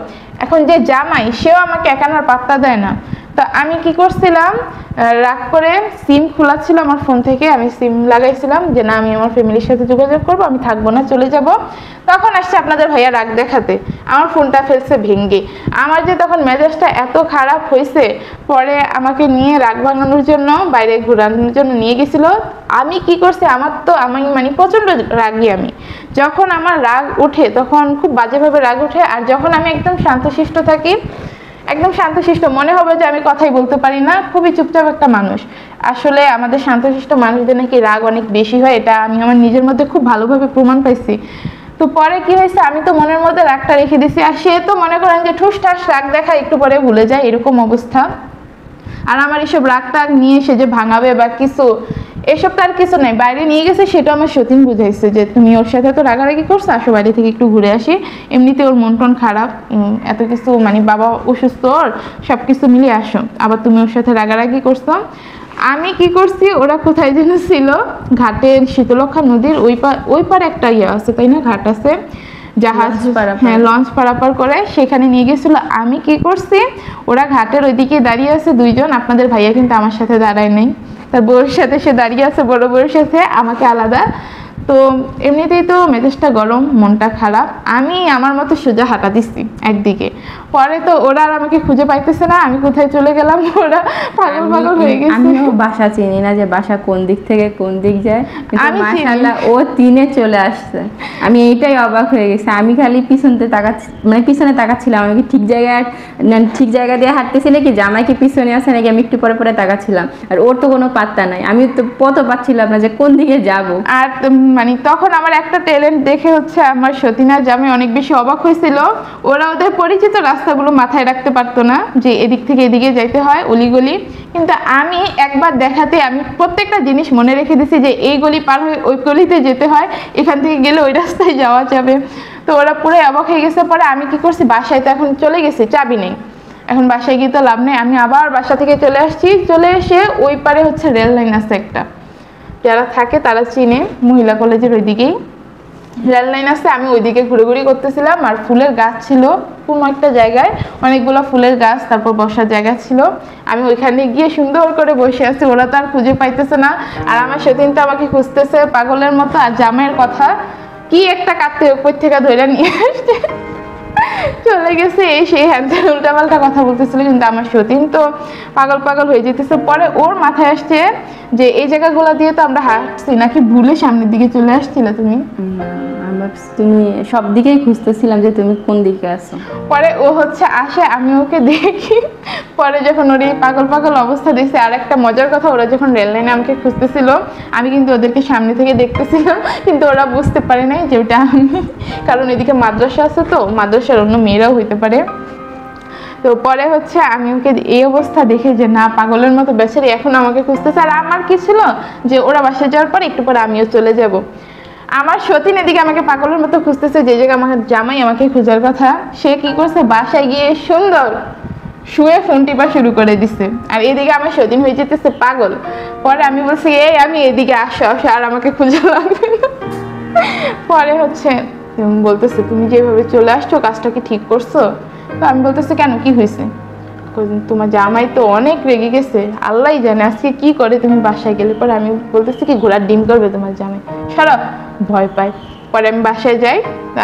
এখন যে জামাই সেও আমাকে একানার পাত্তা দেয় না। তো আমি কি করছিলাম, রাগ করে সিম খোলা ছিল আমার ফোন থেকে, আমি সিম লাগাইছিলাম যে না আমি আমার ফ্যামিলির সাথে যোগাযোগ করবো, আমি থাকবো না, চলে যাব। তখন আসছে আপনাদের ভাইয়া রাগ দেখাতে, আমার ফোনটা ফেলছে ভেঙে। আমার যে তখন মেজাজটা এত খারাপ হয়েছে, পরে আমাকে নিয়ে রাগ ভাঙানোর জন্য বাইরে ঘোরানোর জন্য নিয়ে গেছিল। আমি কি করছি, আমি মানে প্রচণ্ড রাগী। আমি যখন আমার রাগ ওঠে তখন খুব বাজেভাবে রাগ ওঠে, আর যখন আমি একদম শান্তশিষ্ট থাকি, একদম শান্তশিষ্ট, মনে হবে যে আমি কথাই বলতে পারি না, খুবই চুপচাপ একটা মানুষ। আসলে আমাদের শান্তশিষ্ট মানুষদের নাকি রাগ অনেক বেশি হয়, এটা আমি আমার নিজের মধ্যে খুব ভালোভাবে প্রমাণ পাইছি। তো পরে কি হয়েছে, আমি তো মনের মধ্যে রাগটা রেখে দিছি, আর সে তো মনে করেন যে ঠুস ঠাস রাগ দেখা একটু পরে ভুলে যায়, এরকম অবস্থা। আর আমার এসব রাগ টাগ নিয়ে সে যে ভাঙাবে বা কিছু, এসব তার কিছু নাই। বাইরে নিয়ে গেছে, সেটা আমার সতীন বুঝাইছে যে তুমি ওর সাথে তো রাগারাগি করছো, আসো বাইরে থেকে একটু ঘুরে আসি, এমনিতে ওর মন টন খারাপ, এত কিছু মানে বাবা অসুস্থ, ওর সব কিছু মিলিয়ে আসো, আবার তুমি ওর সাথে রাগারাগি করছো। আমি কি করছি, ওরা কোথায় যেন ছিল, ঘাটের শীতলক্ষা নদীর ওই পারে একটা ইয়ে আছে তাই না, ঘাট আছে, জাহাজ, হ্যাঁ লঞ্চ পারাপার করে সেখানে নিয়ে গেছিল। আমি কি করছি, ওরা ঘাটের ওইদিকে দাঁড়িয়ে আছে দুইজন, আপনাদের ভাইয়া কিন্তু আমার সাথে দাঁড়ায় নাই, তার বউর সাথে সে দাঁড়িয়ে আছে, বড় বউর সাথে, আমাকে আলাদা। তো এমনিতেই তো মেজাজটা গরম, মনটা খারাপ, আমি আমার মতো সোজা হাঁটা দিচ্ছি একদিকে। পরে তো ওরা আর আমাকে খুঁজে পাইতেছে না, আমি কোথায় চলে গেলাম, ওরা পাগল পাগল হয়ে গেছে। আমিও বাসা চিনি না যে বাসা কোন দিক থেকে কোন দিক যায়, কিন্তু মাশাআল্লাহ ও তিনে চলে আসছে। আমি এইটাই অবাক হয়ে গেছি, আমি খালি পিছনে তাকাচ্ছিলাম, আমি কি ঠিক জায়গা দিয়ে হাঁটতেছি নাকি, জামাই কি পিছনে আছে নাকি, আমি একটু পরে পরে তাকাচ্ছিলাম। আর ওর তো কোনো পাত্তা নাই, আমি তো পথও পাচ্ছিলাম না যে কোন দিকে যাব। আর মানে তখন আমার একটা ট্যালেন্ট দেখে হচ্ছে আমার সতীনা জামাই অনেক বেশি অবাক হয়েছিল। ওরা ওদের পরিচিত রাস্তাগুলো মাথায় রাখতে পারতো না যে এদিক থেকে এদিকে যাইতে হয়, অলিগলি, কিন্তু আমি একবার দেখাতে আমি প্রত্যেকটা জিনিস মনে রেখে দিছি যে এই গলি পার হয়ে ওই গলিতে যেতে হয়, এখান থেকে গেলে ওই রাস্তায় যাওয়া যাবে। তো ওরা পুরো অবাক হয়ে গেছে। পরে আমি কি করছি, বাসায় তো এখন চলে গেছি, চাবি নেই, এখন বাসায় গিয়ে তো লাভ নেই, আমি আবার বাসা থেকে চলে আসছি। চলে এসে ওই পারে হচ্ছে রেল লাইন আছে একটা, যারা থাকে তারা চিনে, মহিলা কলেজের ওইদিকেই রেল লাইন আছে। আমি ওইদিকে ঘুরে করতেছিলাম, আর ফুলের গাছ ছিল কোনো একটা জায়গায়, অনেকগুলো ফুলের গাছ, তারপর বসার জায়গা ছিল। আমি ওইখানে গিয়ে সুন্দর করে বসে আছি, ওরা তো আর খুঁজে পাইতেছে না, আর আমার সেদিন তো আমাকে খুঁজতেছে পাগলের মতো। আর জামাইয়ের কথা কি একটা কাটতে উপর থেকে ধরে নিয়ে আসছে, চলে গেছে, এই সেই হ্যান্ডেল উল্টাপাল্টা কথা বলতেছিল, কিন্তু আমার সতীন তো পাগল হয়ে যেতেছে। পরে ওর মাথায় আসছে যে এই জায়গাগুলো দিয়ে তো আমরা হাঁটছি, নাকি ভুলে সামনের দিকে চলে আসছিলে তুমি? তুমি সব দিকেই খুঁজতেছিলাম যে তুমি কোন দিকে আছো। পরে ও হচ্ছে আসে, আমি ওকে দেখি। পরে যখন ওর এই পাগল অবস্থা দেখছি, আর একটা মজার কথা, ওরা যখন রেল লাইনে আমাকে খুঁজতেছিল, আমি কিন্তু ওদেরকে সামনে থেকে দেখতেছিলাম, কিন্তু ওরা বুঝতে পারে নাই যে ওটা আমি, কারণ এদিকে মাদ্রাসা আছে, তো মাদ্রাসার অন্য মেয়েরাও হইতে পারে। তো পরে হচ্ছে আমি ওকে এই অবস্থা দেখে যে না, পাগলের মতো বেচারি এখন আমাকে খুঁজতেছে। আর আমার কি ছিল যে ওরা বাসায় যাওয়ার পর একটু পরে আমিও চলে যাব। আমার সতীন এদিকে আমাকে পাগলের মতো খুঁজতেছে, যে জায়গায় আমার জামাই আমাকে খোঁজার কথা। সে কি করছে, বাসায় গিয়ে সুন্দর শুয়ে ফোন টিপা শুরু করে দিছে। আর এদিকে আমার সতীন হয়ে যেতেছে পাগল। পরে আমি বলছি এই আমি এদিকে আসো আসো, আর আমাকে খুঁজে লাগবে না। পরে হচ্ছে বলতেছে তুমি যেভাবে চলে আসছো কাজটা কি ঠিক করছো? তো আমি বলতেছি কেন, কি হয়েছে? তোমার জামাই তো অনেক রেগে গেছে, আল্লাহ জানে আজকে কি করে তুমি বাসায় গেলে। পরে আমি বলতেছি কি ঘোড়ার ডিম করবে তোমার জামাই, সারা ভয় পায়। পরে আমি বাসায় যাই,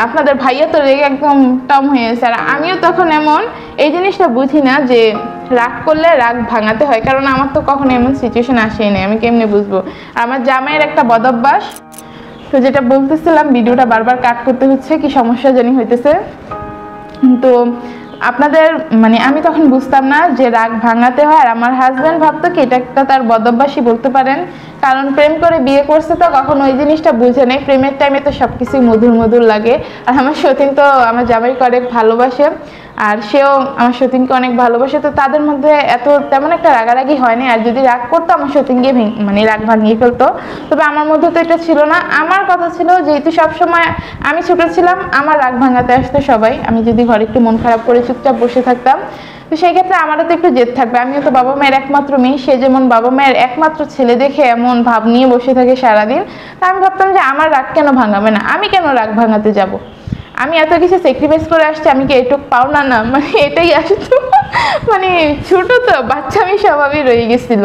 আপনাদের ভাইয়া তো রেগে একদম টম হয়ে গেছে। আর আমিও তখন এমন এই জিনিসটা বুঝি না যে রাগ করলে রাগ ভাঙাতে হয়, কারণ আমার তো কখনো এমন সিচুয়েশন আসেই নাই, আমি কেমনে বুঝবো। আর আমার জামাইয়ের একটা বদ অভ্যাস, তো যেটা বলতেছিলাম ভিডিওটা বারবার কাট করতে হচ্ছে, কি সমস্যা জানি হইতেছে। তো আপনাদের মানে আমি তখন বুঝতাম না যে রাগ ভাঙাতে হয়। আর আমার হাজব্যান্ড ভাবতো কি এটা একটা তার বদভ্যাসই বলতে পারেন, কারণ প্রেম করে বিয়ে করছে তো কখনো ওই জিনিসটা বুঝে নেই। প্রেমের টাইমে তো সবকিছুই মধুর মধুর লাগে। আর আমার সতীন তো আমার জামাইকে অনেক ভালোবাসে, আর সেও আমার সতীনকে অনেক ভালোবাসে, তো তাদের মধ্যে এত তেমন একটা রাগারাগি হয়নি। আর যদি রাগ করতো আমার সতীনকে মানে রাগ ভাঙিয়ে ফেলতো, তবে আমার মধ্যে তো এটা ছিল না। আমার কথা ছিল যেহেতু সবসময় আমি ছোট ছিলাম, আমার রাগ ভাঙাতে আসতো সবাই। আমি যদি ঘরে একটু মন খারাপ করে চুপচাপ বসে থাকতাম, তো সেই ক্ষেত্রে আমারও তো একটু জেদ থাকবে। আমিও তো বাবা মায়ের একমাত্র মেয়ে, সে যেমন বাবা মায়ের একমাত্র ছেলে দেখে এমন ভাব নিয়ে বসে থাকে সারাদিন। তা আমি ভাবতাম যে আমার রাগ কেন ভাঙাবে না, আমি কেন রাগ ভাঙাতে যাব? আমি এত কিছু স্যাক্রিফাইস করে আসছি, আমি কি এটুক পাও না? না মানে এটাই আসতো। মানে ছোট তো বাচ্চা, আমি স্বভাবই রয়ে গেছিল।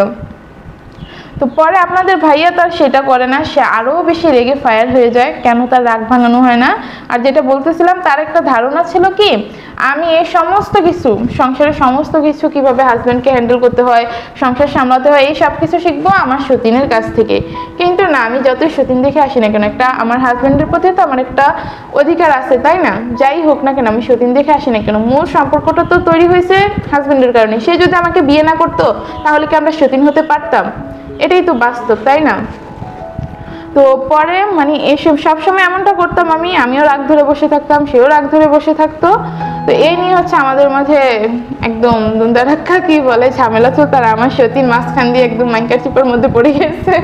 তো পরে আপনাদের ভাইয়া তার সেটা করে না, সে আরও বেশি রেগে ফায়ার হয়ে যায়, কেন তার রাগ ভাঙানো হয় না। আর যেটা বলতেছিলাম, তার একটা ধারণা ছিল কি আমি এই সমস্ত কিছু সংসারের সমস্ত কিছু কিভাবে হাজব্যান্ডকে হ্যান্ডেল করতে হয়, সংসার সামলাতে হয়, এই সব কিছু শিখবো আমার সতীনের কাছ থেকে। কিন্তু না, আমি যতই সতীন দেখে আসি না কেন, একটা আমার হাজব্যান্ডের প্রতি তো আমার একটা অধিকার আছে, তাই না? যাই হোক না কেন, আমি সতীন দেখে আসি না কেন, মূল সম্পর্কটা তো তৈরি হয়েছে হাজব্যান্ডের কারণে। সে যদি আমাকে বিয়ে না করতো তাহলে কি আমরা সতীন হতে পারতাম? এটাই তো বাস্তব, তাই না? তো পরে মানে এসব সবসময় এমনটা করতাম, আমিও রাগ ধরে বসে থাকতাম, সেও রাগ ধরে বসে থাকতো। তো এই নিয়ে হচ্ছে আমাদের মাঝে একদম দুন্দারাক্কা কি বলে ঝামেলা চলতো। আর আমার সতীন মাঝখান দিয়ে একদম মাইকার চিপার মধ্যে পড়ে গেছে।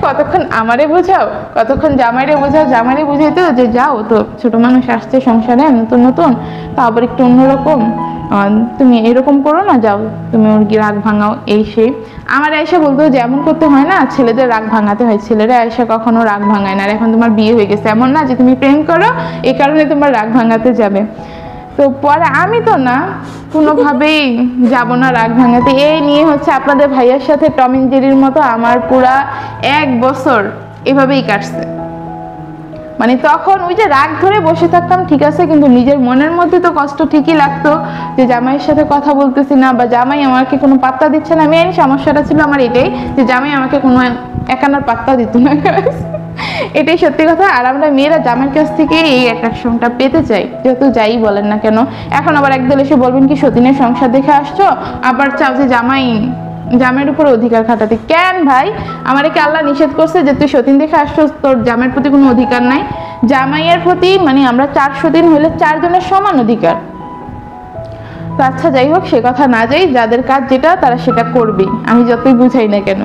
কতক্ষণ আমারে বোঝাও, কতক্ষণ জামাইরে বোঝাও, জামাইরে বুঝাইতো যে যাও তো, ছোট মানুষ আসছে সংসারে নতুন নতুন, তা আবার একটু অন্যরকম, তুমি এরকম করো না, যাও তুমি ওর রাগ ভাঙাও, এই সেই। আমার আয়সা বলতো যে এমন করতে হয় না, ছেলেদের রাগ ভাঙাতে হয়, ছেলেরা আয়সা কখনো রাগ ভাঙায় না। আর এখন তোমার বিয়ে হয়ে গেছে, এমন না যে তুমি প্রেম করো এই কারণে তোমার রাগ ভাঙাতে যাবে। তো পরে আমি তো না কোনোভাবেই যাব না রাগ ভাঙাতে। এই নিয়ে হচ্ছে আপনাদের ভাইয়ার সাথে টম এন্ড জেরির মতো আমার পুরা 1 বছর এভাবেই কাটছে। মানে তখন ওই যে রাগ ধরে বসে থাকতাম ঠিক আছে, কিন্তু নিজের মনের মধ্যে তো কষ্ট ঠিকই লাগতো যে জামাইয়ের সাথে কথা বলতেছি না, বা জামাই আমাকে কোনো পাত্তা দিচ্ছে না। মেইন সমস্যাটা ছিল আমার এটাই যে জামাই আমাকে কোনো একানার পাত্তা দিত না। এটাই সত্যি কথা। আর আমরা মেয়েরা জামাইয়ের কাছ থেকে এই অ্যাট্রাকশনটা পেতে চাই, যত যাই বলেন না কেন। এখন আবার একদল এসে বলবেন কি সতীনের সংসার দেখে আসছো, আবার চাও যে জামাইয়ের উপরে অধিকার খাটাতে। কেন ভাই, আমার কি আল্লাহ নিষেধ করছে যে তুই সতীন দেখে আসছো তোর জামাইয়ের প্রতি কোনো অধিকার নাই? জামাইয়ের প্রতি মানে আমরা 4 সতীন হইলে 4 জনের সমান অধিকার। তো আচ্ছা যাই হোক, সে কথা না যাই, যাদের কাজ যেটা তারা সেটা করবেই, আমি যতই বুঝাই না কেন।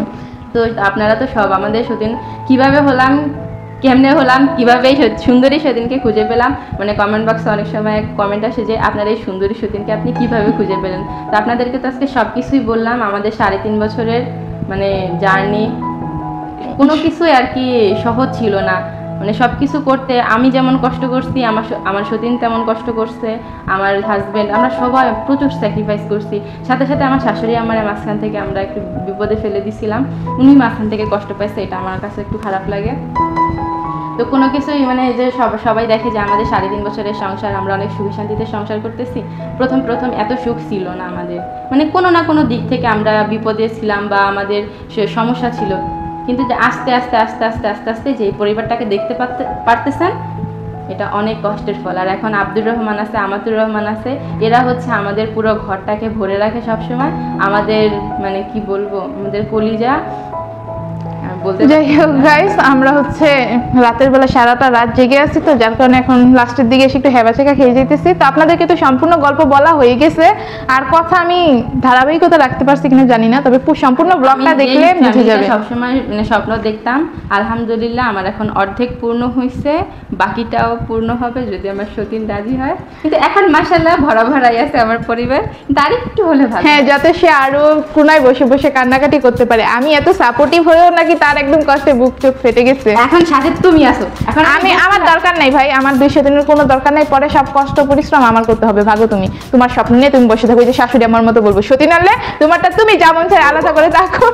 তো আপনারা তো সব আমাদের সতীন কিভাবে হলাম, কেমনে হলাম, কিভাবে এই সুন্দরী সতীনকে খুঁজে পেলাম, মানে কমেন্ট বক্সে অনেক সময় কমেন্ট আসে যে আপনার এই সুন্দরী সতীনকে আপনি কিভাবে খুঁজে পেলেন। তো আপনাদেরকে তো আজকে সব কিছুই বললাম, আমাদের 3.5 বছরের মানে জার্নি, কোনো কিছুই আর কি সহজ ছিল না। মানে সব কিছু করতে আমি যেমন কষ্ট করছি, আমার সতীন তেমন কষ্ট করছে, আমার হাজব্যান্ড, আমরা সবাই প্রচুর স্যাক্রিফাইস করছি। সাথে সাথে আমার শাশুড়ি আমার মাঝখান থেকে আমরা একটু বিপদে ফেলে দিছিলাম, উনি মাঝখান থেকে কষ্ট পাইছে, এটা আমার কাছে একটু খারাপ লাগে। তো কোনো কিছুই মানে যে সবাই দেখে যে আমাদের 3.5 বছরের সংসার, আমরা অনেক সুখী শান্তিতে সংসার করতেছি। প্রথম এত সুখ ছিল না আমাদের, মানে কোনো না কোনো দিক থেকে আমরা বিপদে ছিলাম বা আমাদের সমস্যা ছিল। কিন্তু যে আস্তে আস্তে আস্তে আস্তে আস্তে আস্তে যে পরিবারটাকে দেখতে পারতেছেন, এটা অনেক কষ্টের ফল। আর এখন আব্দুর রহমান আছে, আমাতুর রহমান আছে, এরা হচ্ছে আমাদের পুরো ঘরটাকে ভরে রাখে সবসময়। আমাদের মানে কি বলবো, আমাদের কলিজা বলতে যাই হোক গাইস, আমরা হচ্ছে রাতের বেলা সারাটা রাত জেগে আছি, তো যার কারণে এখন লাস্টের দিকে এসে একটু হেবাচেকা খেয়ে যেতেছি। তো আপনাদেরকে তো সম্পূর্ণ গল্প বলা হয়ে গেছে, আর কথা আমি ধারাবাহিকতা রাখতে পারছি কিনা জানি না, তবে সম্পূর্ণ ব্লগটা দেখলে বুঝে যাবে। সবসময় মানে স্বপ্ন দেখতাম, আলহামদুলিল্লাহ আমার এখন অর্ধেক পূর্ণ হয়েছে, বাকিটাও পূর্ণ হবে যদি আমার সতীন রাজি হয়। কিন্তু এখন মাশাআল্লাহ ভরা ভরাই আছে আমার পরিবার, তার একটু হলে ভালো। হ্যাঁ, যাতে সে আরো কোনায় বসে বসে কান্নাকাটি করতে পারে। আমি এত সাপোর্টিভ হয়েও নাকি তার একদম কষ্টে বুক চোখ ফেটে গেছে। এখন সাথে তুমি আছো, এখন আমার দরকার নাই ভাই, আমার 200 দিনের কোনো দরকার নাই। পরে সব কষ্ট পরিশ্রম আমার করতে হবে। ভাগো তুমি, তোমার স্বপ্ন নিয়ে তুমি বসে থাকো। যে শাশুড়ি আমার মতো বলবো, সতীন আনলে তোমারটা তুমি যা মন চায় আলাদা করে থাকো।